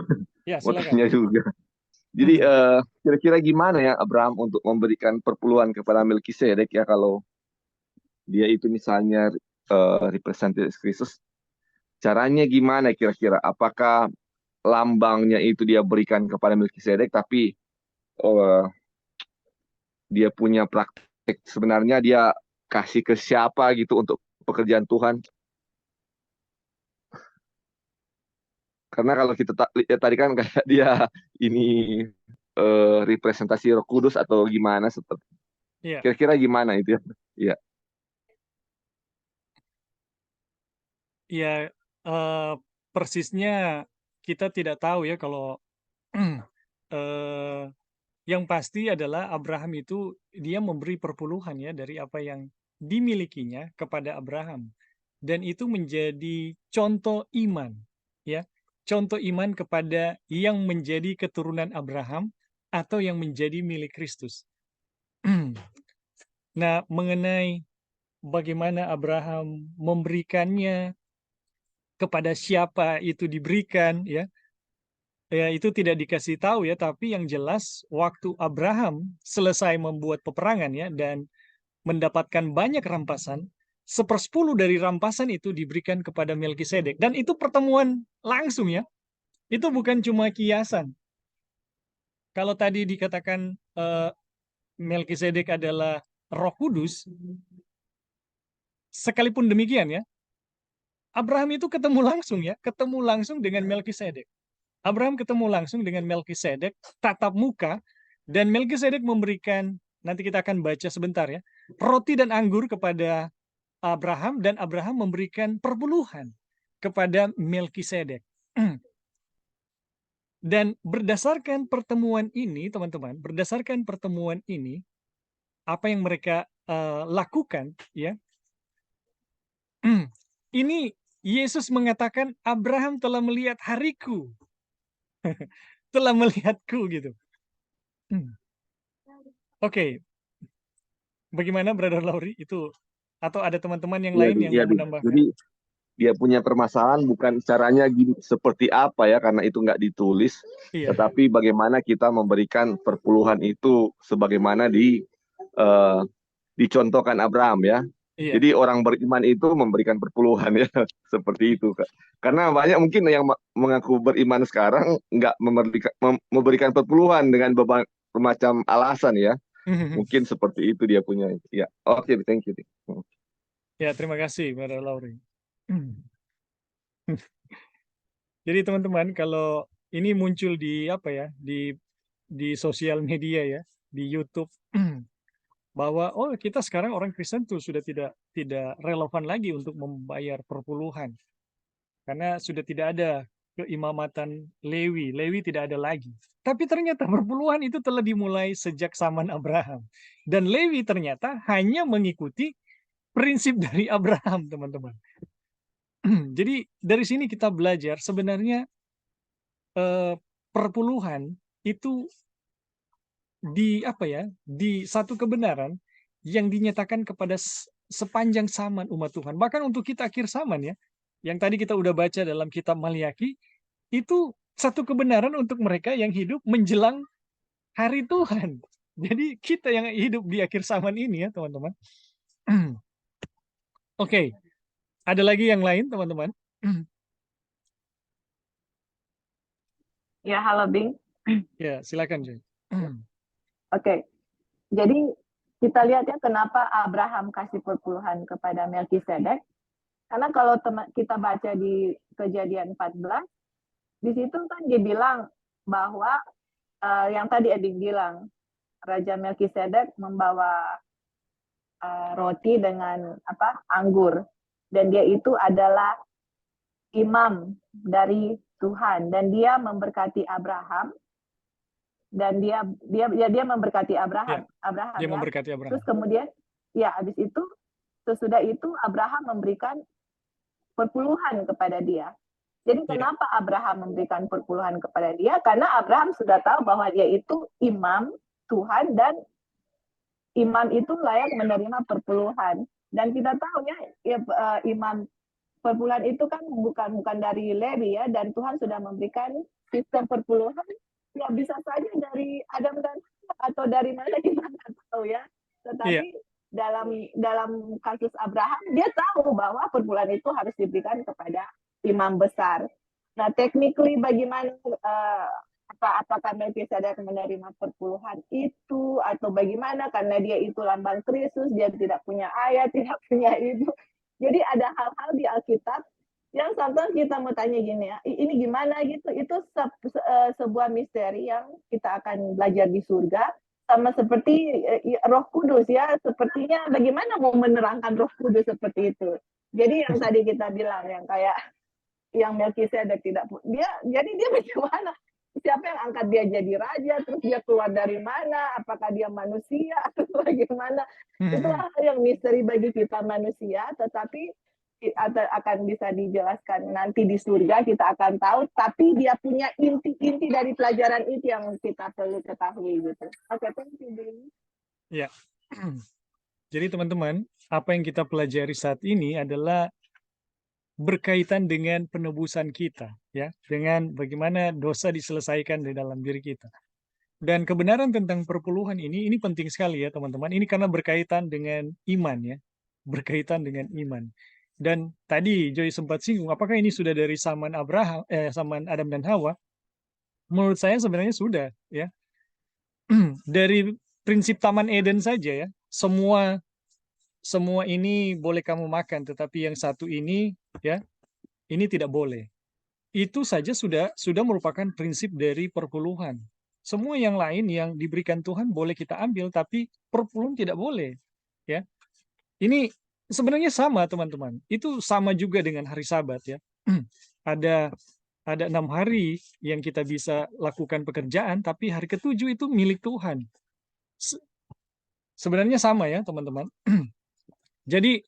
Ya, Mau silakan. tanya juga. Jadi kira-kira gimana ya Abraham untuk memberikan perpuluhan kepada Melkisedek ya kalau dia itu misalnya representatif Kristus? Caranya gimana kira-kira? Apakah lambangnya itu dia berikan kepada Melkisedek tapi dia punya praktek sebenarnya dia kasih ke siapa gitu untuk pekerjaan Tuhan? Karena kalau kita lihat tadi kan kayak dia ini representasi Roh Kudus atau gimana seperti. Iya. Kira-kira gimana itu ya? Iya. Ya, persisnya kita tidak tahu ya kalau yang pasti adalah Abraham itu dia memberi perpuluhan ya dari apa yang dimilikinya kepada Abraham. Dan itu menjadi contoh iman, ya. Contoh iman kepada yang menjadi keturunan Abraham atau yang menjadi milik Kristus. Nah, mengenai bagaimana Abraham memberikannya, kepada siapa itu diberikan, ya. Ya, itu tidak dikasih tahu ya, tapi yang jelas waktu Abraham selesai membuat peperangan ya dan mendapatkan banyak rampasan, 1/10 dari rampasan itu diberikan kepada Melkisedek. Dan itu pertemuan langsung ya. Itu bukan cuma kiasan. Kalau tadi dikatakan Melkisedek adalah Roh Kudus, sekalipun demikian ya, Abraham itu ketemu langsung dengan Melkisedek. Abraham ketemu langsung dengan Melkisedek, tatap muka, dan Melkisedek memberikan, nanti kita akan baca sebentar ya, roti dan anggur kepada Abraham, dan Abraham memberikan perpuluhan kepada Melkisedek. Dan berdasarkan pertemuan ini, teman-teman, berdasarkan pertemuan ini, apa yang mereka lakukan, ya, ini Yesus mengatakan, Abraham telah melihat hariku. Telah melihatku gitu. Oke. Bagaimana Brother Lauri itu, atau ada teman-teman yang lain yang mau menambahkan? Jadi dia punya permasalahan bukan caranya gini, seperti apa ya, karena itu nggak ditulis, Iya, tetapi bagaimana kita memberikan perpuluhan itu sebagaimana dicontohkan Abraham ya. iya. Jadi orang beriman itu memberikan perpuluhan ya, seperti itu Kak. Karena banyak mungkin yang mengaku beriman sekarang nggak memberikan perpuluhan dengan bermacam alasan ya. Mungkin seperti itu dia punya. Ya, oke, thank you. Ya, terima kasih, Mbak Lauri. Jadi teman-teman, kalau ini muncul di apa ya, di sosial media ya, di YouTube, bahwa oh kita sekarang orang Kristen tuh sudah tidak relevan lagi untuk membayar perpuluhan karena sudah tidak ada keimamatan Lewi, Lewi tidak ada lagi. Tapi ternyata perpuluhan itu telah dimulai sejak zaman Abraham, dan Lewi ternyata hanya mengikuti prinsip dari Abraham, teman-teman. Jadi dari sini kita belajar sebenarnya perpuluhan itu di apa ya, di satu kebenaran yang dinyatakan kepada sepanjang zaman umat Tuhan. Bahkan untuk kita akhir zaman ya, yang tadi kita udah baca dalam kitab Maliaki, itu satu kebenaran untuk mereka yang hidup menjelang hari Tuhan. Jadi kita yang hidup di akhir zaman ini ya teman-teman. Oke, ada lagi yang lain teman-teman? Ya, halo Bing. Ya, silakan Joy. Oke, jadi kita lihat ya kenapa Abraham kasih perpuluhan kepada Melkisedek. Karena kalau kita baca di Kejadian 14, di situ kan dibilang bahwa yang tadi Eding bilang, Raja Melkisedek membawa roti dengan anggur, dan dia itu adalah imam dari Tuhan, dan dia memberkati Abraham, dan dia memberkati Abraham, Dia ya. memberkati Abraham. Terus kemudian ya habis itu sesudah itu Abraham memberikan perpuluhan kepada dia. Jadi kenapa Abraham memberikan perpuluhan kepada dia? Karena Abraham sudah tahu bahwa dia itu imam Tuhan, dan imam itu layak menerima perpuluhan. Dan kita tahu ya, imam perpuluhan itu kan bukan dari Lewi ya, dan Tuhan sudah memberikan sistem perpuluhan ya bisa saja dari Adam dan atau dari mana kita nggak tahu ya. Tetapi dalam kasus Abraham dia tahu bahwa perpuluhan itu harus diberikan kepada imam besar. Nah, technically bagaimana apakah Melkisedek menerima perpuluhan itu atau bagaimana, karena dia itu lambang Kristus, dia tidak punya ayah, tidak punya ibu. Jadi ada hal-hal di Alkitab yang sometimes kita mau tanya gini ya, ini gimana gitu, itu sebuah misteri yang kita akan belajar di surga, sama seperti Roh Kudus ya, sepertinya bagaimana mau menerangkan Roh Kudus seperti itu. Jadi yang tadi kita bilang yang kayak yang Melkisedek tidak jadi dia bagaimana? Siapa yang angkat dia jadi raja? Terus dia keluar dari mana? Apakah dia manusia atau bagaimana? Itu hal yang misteri bagi kita manusia, tetapi akan bisa dijelaskan nanti di surga, kita akan tahu. Tapi dia punya inti-inti dari pelajaran itu yang kita perlu ketahui gitu. Oke, thank you. Ya. Jadi teman-teman, apa yang kita pelajari saat ini adalah berkaitan dengan penebusan kita, ya, dengan bagaimana dosa diselesaikan di dalam diri kita. Dan kebenaran tentang perpuluhan ini penting sekali ya teman-teman. Ini karena berkaitan dengan iman ya, berkaitan dengan iman. Dan tadi Joy sempat singgung, apakah ini sudah dari zaman zaman Adam dan Hawa? Menurut saya sebenarnya sudah ya. Dari prinsip Taman Eden saja ya, semua ini boleh kamu makan, tetapi yang satu ini ya, ini tidak boleh. Itu saja sudah merupakan prinsip dari perpuluhan. Semua yang lain yang diberikan Tuhan boleh kita ambil, tapi perpuluhan tidak boleh. Ya, ini sebenarnya sama teman-teman. Itu sama juga dengan hari Sabat ya. Ada 6 hari yang kita bisa lakukan pekerjaan, tapi hari ke-7 itu milik Tuhan. Sebenarnya sama ya teman-teman. Jadi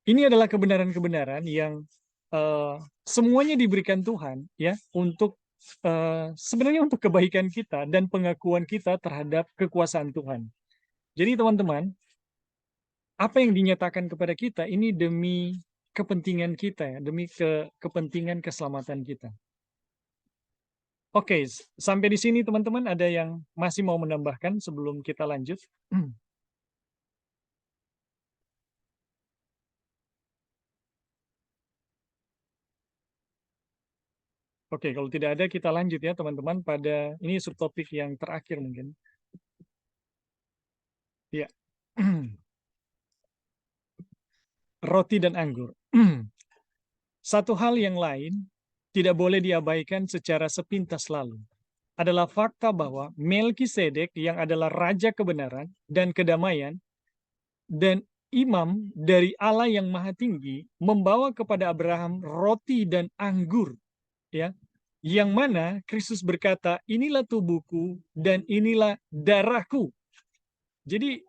ini adalah kebenaran-kebenaran yang semuanya diberikan Tuhan ya untuk sebenarnya untuk kebaikan kita dan pengakuan kita terhadap kekuasaan Tuhan. Jadi teman-teman, apa yang dinyatakan kepada kita ini demi kepentingan kita ya, demi kepentingan keselamatan kita. Oke, sampai di sini teman-teman, ada yang masih mau menambahkan sebelum kita lanjut? Oke, kalau tidak ada kita lanjut ya teman-teman pada ini subtopik yang terakhir mungkin. Ya. Roti dan anggur. Satu hal yang lain tidak boleh diabaikan secara sepintas lalu adalah fakta bahwa Melkisedek yang adalah raja kebenaran dan kedamaian dan imam dari Allah yang Maha Tinggi membawa kepada Abraham roti dan anggur, ya, yang mana Kristus berkata, inilah tubuhku dan inilah darahku. Jadi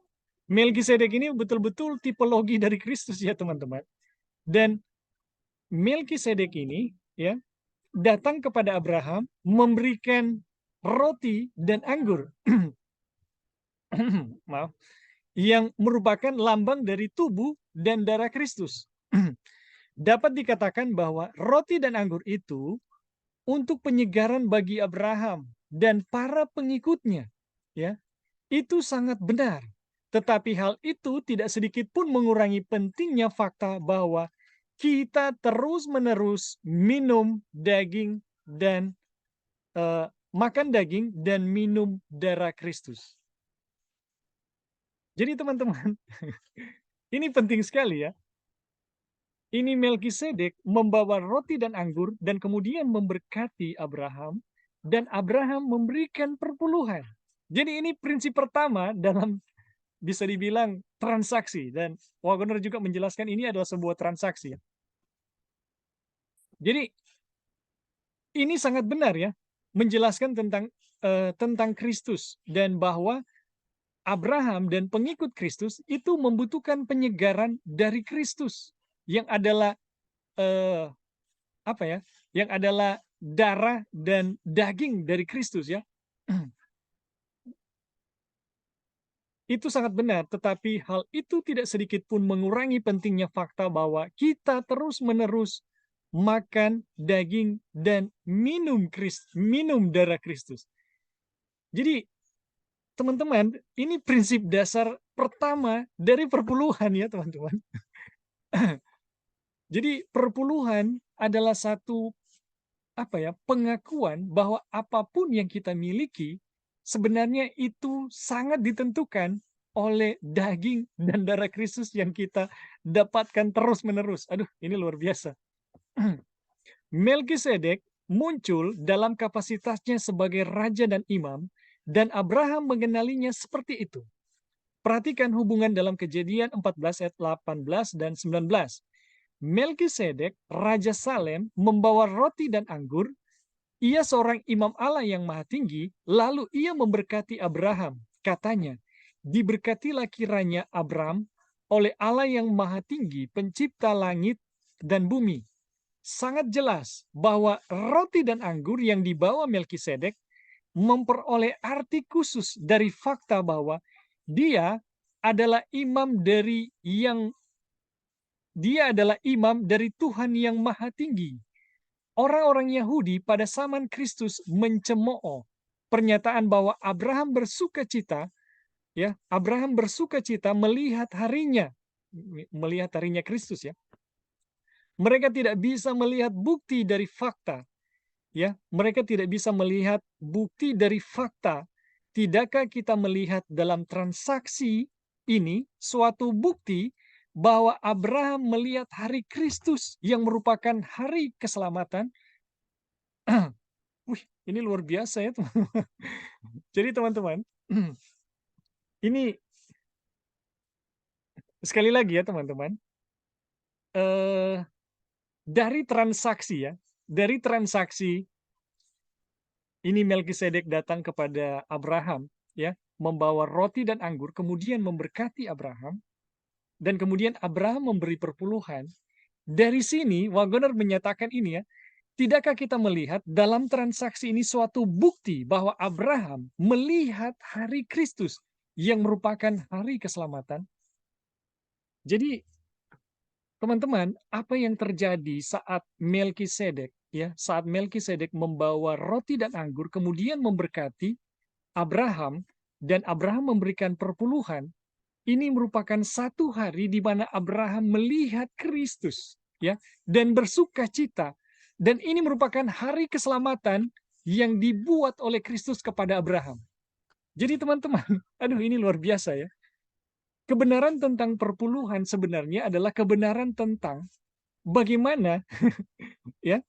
Melkisedek ini betul-betul tipologi dari Kristus ya teman-teman. Dan Melkisedek ini ya datang kepada Abraham memberikan roti dan anggur. Maaf, yang merupakan lambang dari tubuh dan darah Kristus. Dapat dikatakan bahwa roti dan anggur itu untuk penyegaran bagi Abraham dan para pengikutnya, ya. Itu sangat benar. Tetapi hal itu tidak sedikit pun mengurangi pentingnya fakta bahwa kita terus-menerus minum daging dan makan daging dan minum darah Kristus. Jadi teman-teman, ini penting sekali ya. Ini Melkisedek membawa roti dan anggur dan kemudian memberkati Abraham dan Abraham memberikan perpuluhan. Jadi ini prinsip pertama dalam bisa dibilang transaksi, dan Wagoner juga menjelaskan ini adalah sebuah transaksi. Jadi ini sangat benar ya, menjelaskan tentang Kristus dan bahwa Abraham dan pengikut Kristus itu membutuhkan penyegaran dari Kristus yang adalah yang adalah darah dan daging dari Kristus ya. Itu sangat benar, tetapi hal itu tidak sedikit pun mengurangi pentingnya fakta bahwa kita terus-menerus makan daging dan minum darah Kristus. Jadi, teman-teman, ini prinsip dasar pertama dari perpuluhan ya, teman-teman. Jadi, perpuluhan adalah satu pengakuan bahwa apapun yang kita miliki sebenarnya itu sangat ditentukan oleh daging dan darah Kristus yang kita dapatkan terus-menerus. Aduh, ini luar biasa. Melkisedek muncul dalam kapasitasnya sebagai raja dan imam, dan Abraham mengenalinya seperti itu. Perhatikan hubungan dalam Kejadian 14 ayat 18 dan 19. Melkisedek, Raja Salem, membawa roti dan anggur. Ia seorang imam Allah yang Maha Tinggi, lalu ia memberkati Abraham. Katanya, diberkatilah kiranya Abram oleh Allah yang Maha Tinggi, pencipta langit dan bumi. Sangat jelas bahwa roti dan anggur yang dibawa Melkisedek memperoleh arti khusus dari fakta bahwa dia adalah imam dari Tuhan yang Maha Tinggi. Orang-orang Yahudi pada zaman Kristus mencemooh pernyataan bahwa Abraham bersukacita melihat harinya Kristus ya. Mereka tidak bisa melihat bukti dari fakta. Ya, mereka tidak bisa melihat bukti dari fakta. Tidakkah kita melihat dalam transaksi ini suatu bukti bahwa Abraham melihat hari Kristus yang merupakan hari keselamatan? Wih, ini luar biasa ya teman-teman. Jadi teman-teman, ini sekali lagi ya teman-teman, dari transaksi ini Melkisedek datang kepada Abraham, ya, membawa roti dan anggur, kemudian memberkati Abraham, dan kemudian Abraham memberi perpuluhan. Dari sini Wagoner menyatakan ini ya, tidakkah kita melihat dalam transaksi ini suatu bukti bahwa Abraham melihat hari Kristus yang merupakan hari keselamatan? Jadi teman-teman, apa yang terjadi saat Melkisedek, ya, saat Melkisedek membawa roti dan anggur, kemudian memberkati Abraham, dan Abraham memberikan perpuluhan, ini merupakan satu hari di mana Abraham melihat Kristus, ya, dan bersuka cita. Dan ini merupakan hari keselamatan yang dibuat oleh Kristus kepada Abraham. Jadi teman-teman, aduh ini luar biasa ya. Kebenaran tentang perpuluhan sebenarnya adalah kebenaran tentang bagaimana ya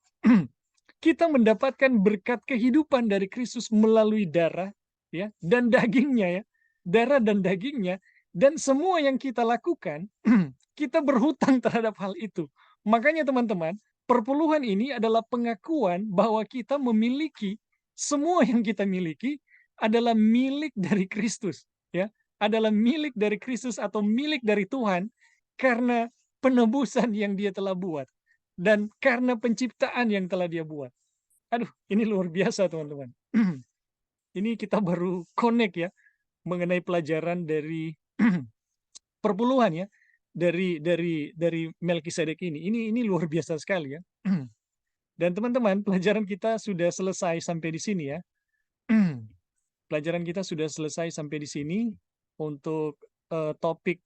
kita mendapatkan berkat kehidupan dari Kristus melalui darah ya dan dagingnya ya. Darah dan dagingnya, dan semua yang kita lakukan kita berhutang terhadap hal itu. Makanya teman-teman, perpuluhan ini adalah pengakuan bahwa kita memiliki semua yang kita miliki adalah milik dari Kristus ya. Adalah milik dari Kristus atau milik dari Tuhan karena penebusan yang Dia telah buat dan karena penciptaan yang telah Dia buat. Aduh, ini luar biasa teman-teman. Ini kita baru connect ya mengenai pelajaran dari perpuluhan ya dari Melkisedek ini. Ini luar biasa sekali ya. Dan teman-teman, pelajaran kita sudah selesai sampai di sini ya. Pelajaran kita sudah selesai sampai di sini untuk topik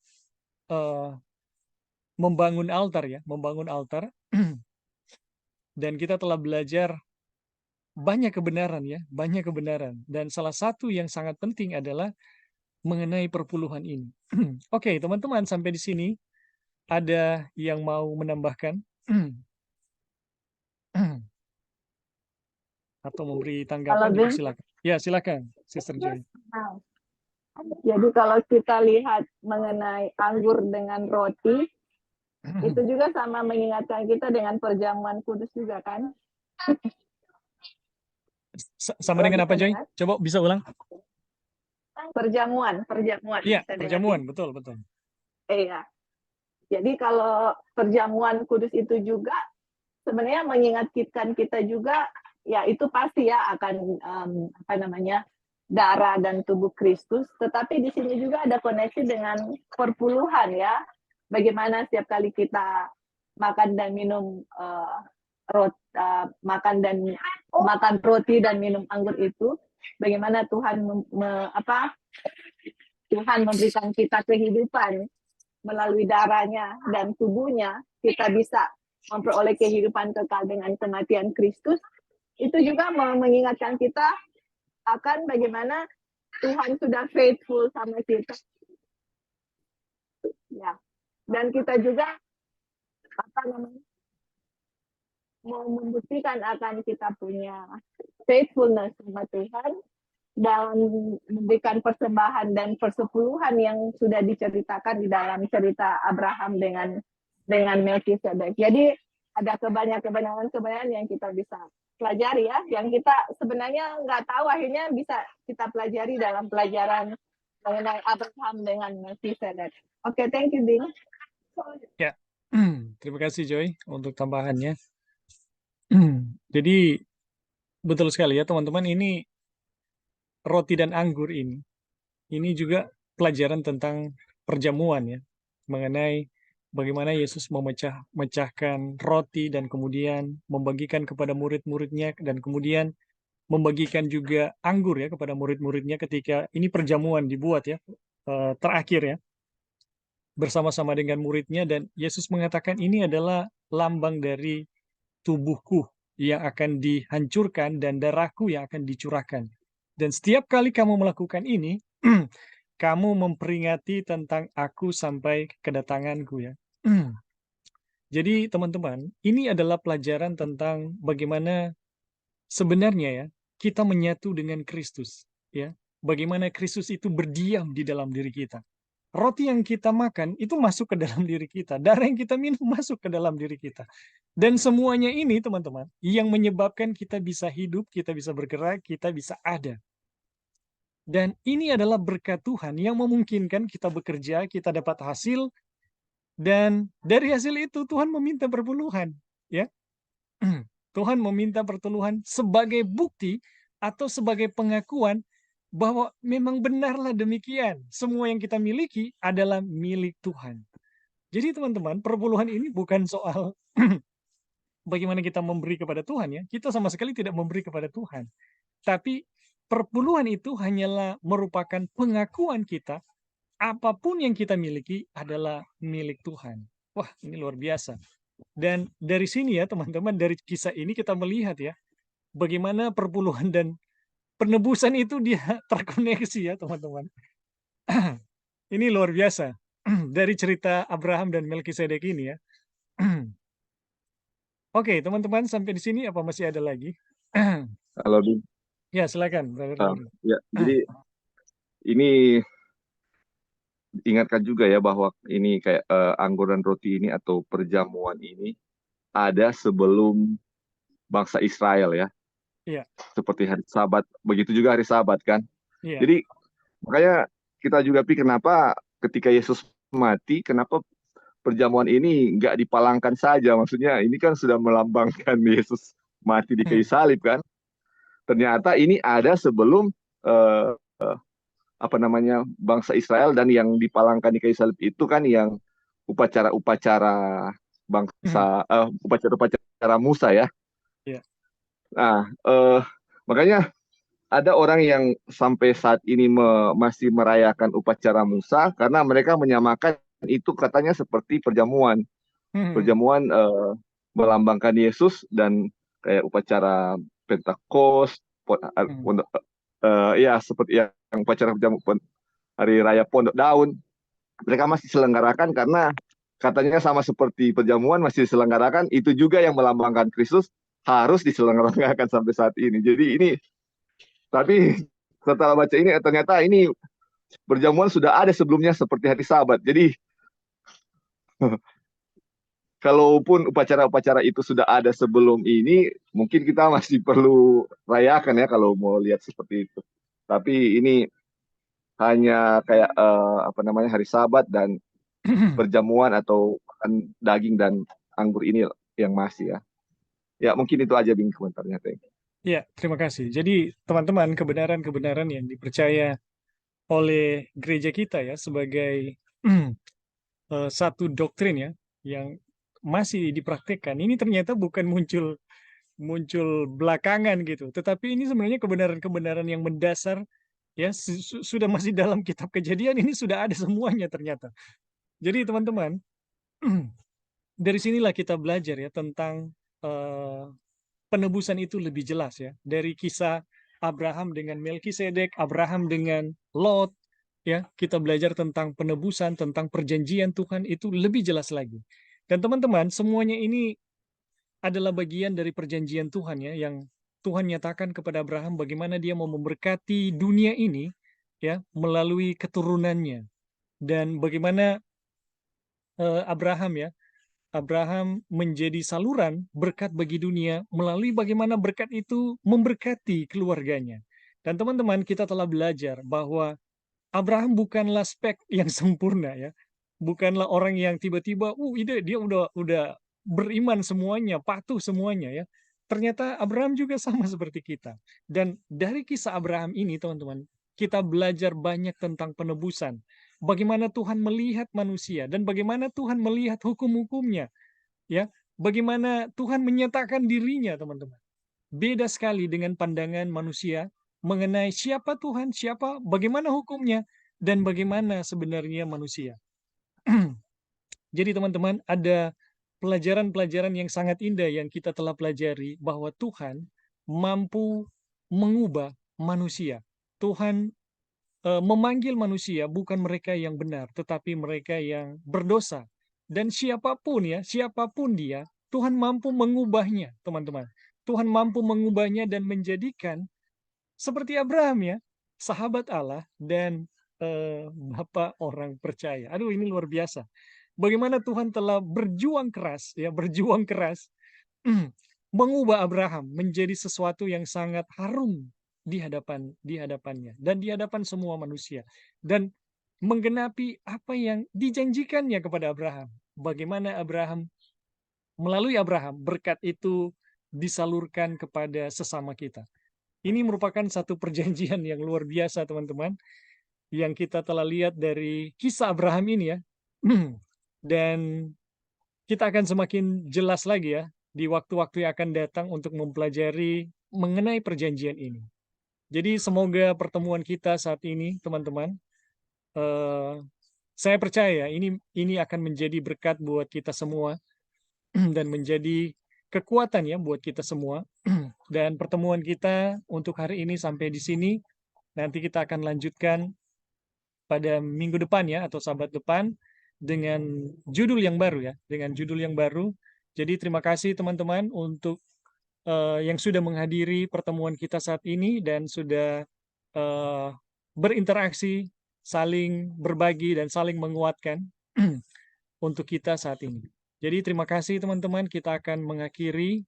membangun altar ya, membangun altar. Dan kita telah belajar banyak kebenaran ya, banyak kebenaran. Dan salah satu yang sangat penting adalah mengenai perpuluhan ini. Oke, teman-teman, sampai di sini ada yang mau menambahkan atau memberi tanggapan? Kalau Silakan. Ya, silakan, Sister Joy. Jadi kalau kita lihat mengenai anggur dengan roti, itu juga sama mengingatkan kita dengan perjamuan kudus juga kan? Sama dengan apa, Joy? Coba bisa ulang. Perjamuan. Iya, Bisa dengar? perjamuan, betul. Iya. Jadi kalau perjamuan kudus itu juga sebenarnya mengingatkan kita juga, ya itu pasti ya akan darah dan tubuh Kristus. Tetapi di sini juga ada koneksi dengan perpuluhan ya. Bagaimana setiap kali kita makan dan minum makan roti dan minum anggur itu, bagaimana Tuhan Tuhan memberikan kita kehidupan melalui darahnya dan tubuhnya, kita bisa memperoleh kehidupan kekal dengan kematian Kristus. Itu juga mengingatkan kita akan bagaimana Tuhan sudah faithful sama kita. Ya. Dan kita juga mau membuktikan akan kita punya faithfulness sama Tuhan dan memberikan persembahan dan persepuluhan yang sudah diceritakan di dalam cerita Abraham dengan Melkisedek. Jadi ada kebenaran yang kita bisa pelajari ya, yang kita sebenarnya nggak tahu, akhirnya bisa kita pelajari dalam pelajaran mengenai Abraham dengan Melkisedek. Oke, thank you, Ding. Ya, terima kasih Joy untuk tambahannya. Jadi betul sekali ya teman-teman, ini roti dan anggur ini juga pelajaran tentang perjamuan ya, mengenai bagaimana Yesus memecahkan roti dan kemudian membagikan kepada murid-muridnya, dan kemudian membagikan juga anggur ya kepada murid-muridnya ketika ini perjamuan dibuat ya, terakhir ya, bersama-sama dengan muridnya. Dan Yesus mengatakan ini adalah lambang dari tubuhku yang akan dihancurkan dan darahku yang akan dicurahkan. Dan setiap kali kamu melakukan ini, kamu memperingati tentang aku sampai kedatanganku ya. Jadi teman-teman, ini adalah pelajaran tentang bagaimana sebenarnya ya kita menyatu dengan Kristus ya. Bagaimana Kristus itu berdiam di dalam diri kita. Roti yang kita makan itu masuk ke dalam diri kita. Darah yang kita minum masuk ke dalam diri kita. Dan semuanya ini teman-teman yang menyebabkan kita bisa hidup, kita bisa bergerak, kita bisa ada. Dan ini adalah berkat Tuhan yang memungkinkan kita bekerja, kita dapat hasil, dan dari hasil itu Tuhan meminta perpuluhan. Ya, Tuhan meminta perpuluhan sebagai bukti atau sebagai pengakuan bahwa memang benarlah demikian. Semua yang kita miliki adalah milik Tuhan. Jadi teman-teman, perpuluhan ini bukan soal bagaimana kita memberi kepada Tuhan ya. Kita sama sekali tidak memberi kepada Tuhan. Tapi perpuluhan itu hanyalah merupakan pengakuan kita apapun yang kita miliki adalah milik Tuhan. Wah, ini luar biasa. Dan dari sini ya teman-teman, dari kisah ini kita melihat ya, bagaimana perpuluhan dan penebusan itu dia terkoneksi ya teman-teman. Ini luar biasa. Dari cerita Abraham dan Melkisedek ini ya. Oke, teman-teman, sampai di sini apa masih ada lagi? Kalau di, Ya, silakan, Brother Lauri. ya, jadi ini ingatkan juga ya bahwa ini kayak anggur dan roti ini atau perjamuan ini ada sebelum bangsa Israel ya. Iya. Seperti hari Sabat, begitu juga hari Sabat kan. Iya. Jadi makanya kita juga pikir kenapa ketika Yesus mati, kenapa perjamuan ini nggak dipalangkan saja? Maksudnya ini kan sudah melambangkan Yesus mati di kayu salib kan. Ternyata ini ada sebelum bangsa Israel, dan yang dipalangkan di kayu salib itu kan yang upacara-upacara bangsa, upacara-upacara Musa ya. Iya. Nah, makanya ada orang yang sampai saat ini masih merayakan upacara Musa karena mereka menyamakan itu katanya seperti perjamuan. Perjamuan melambangkan Yesus, dan kayak upacara Pentakos, ya seperti yang upacara hari raya Pondok Daun. Mereka masih selenggarakan karena katanya sama seperti perjamuan masih diselenggarakan, itu juga yang melambangkan Kristus harus diselenggarakan sampai saat ini. Jadi ini, tapi setelah baca ini ternyata ini perjamuan sudah ada sebelumnya seperti hari Sabat. Jadi kalaupun upacara-upacara itu sudah ada sebelum ini, mungkin kita masih perlu rayakan ya kalau mau lihat seperti itu. Tapi ini hanya kayak hari Sabat dan perjamuan atau makan daging dan anggur ini yang masih ya. Ya mungkin itu aja Bing komentarnya. Ya, terima kasih. Jadi teman-teman, kebenaran-kebenaran yang dipercaya oleh gereja kita ya sebagai satu doktrin ya yang masih dipraktikkan, ini ternyata bukan muncul belakangan gitu, tetapi ini sebenarnya kebenaran-kebenaran yang mendasar ya sudah masih dalam kitab Kejadian, ini sudah ada semuanya ternyata. Jadi teman-teman, dari sinilah kita belajar ya tentang penebusan itu lebih jelas ya, dari kisah Abraham dengan Melkisedek, Abraham dengan Lot ya, kita belajar tentang penebusan, tentang perjanjian Tuhan itu lebih jelas lagi. Dan teman-teman, semuanya ini adalah bagian dari perjanjian Tuhan ya, yang Tuhan nyatakan kepada Abraham bagaimana dia mau memberkati dunia ini ya melalui keturunannya, dan bagaimana Abraham menjadi saluran berkat bagi dunia melalui bagaimana berkat itu memberkati keluarganya. Dan teman-teman, kita telah belajar bahwa Abraham bukanlah spek yang sempurna ya. Bukanlah orang yang tiba-tiba dia udah beriman semuanya, patuh semuanya ya. Ternyata Abraham juga sama seperti kita. Dan dari kisah Abraham ini teman-teman, kita belajar banyak tentang penebusan. Bagaimana Tuhan melihat manusia dan bagaimana Tuhan melihat hukum-hukumnya. Ya, bagaimana Tuhan menyatakan dirinya teman-teman. Beda sekali dengan pandangan manusia mengenai siapa Tuhan, bagaimana hukumnya, dan bagaimana sebenarnya manusia. Jadi teman-teman, ada pelajaran-pelajaran yang sangat indah yang kita telah pelajari bahwa Tuhan mampu mengubah manusia. Tuhan memanggil manusia bukan mereka yang benar, tetapi mereka yang berdosa. Dan siapapun dia, Tuhan mampu mengubahnya, teman-teman. Tuhan mampu mengubahnya dan menjadikan seperti Abraham ya, sahabat Allah dan Bapak orang percaya. Aduh, ini luar biasa. Bagaimana Tuhan telah berjuang keras mengubah Abraham menjadi sesuatu yang sangat harum di hadapannya dan di hadapan semua manusia, dan menggenapi apa yang dijanjikannya kepada Abraham. Bagaimana melalui Abraham berkat itu disalurkan kepada sesama kita. Ini merupakan satu perjanjian yang luar biasa teman-teman, yang kita telah lihat dari kisah Abraham ini ya. dan kita akan semakin jelas lagi ya di waktu-waktu yang akan datang untuk mempelajari mengenai perjanjian ini. Jadi semoga pertemuan kita saat ini, teman-teman, saya percaya ini akan menjadi berkat buat kita semua dan menjadi kekuatan ya buat kita semua. Dan pertemuan kita untuk hari ini sampai di sini. Nanti kita akan lanjutkan pada minggu depan ya atau Sabat depan dengan judul yang baru ya, dengan judul yang baru. Jadi terima kasih teman-teman untuk yang sudah menghadiri pertemuan kita saat ini dan sudah berinteraksi, saling berbagi dan saling menguatkan untuk kita saat ini. Jadi terima kasih teman-teman, kita akan mengakhiri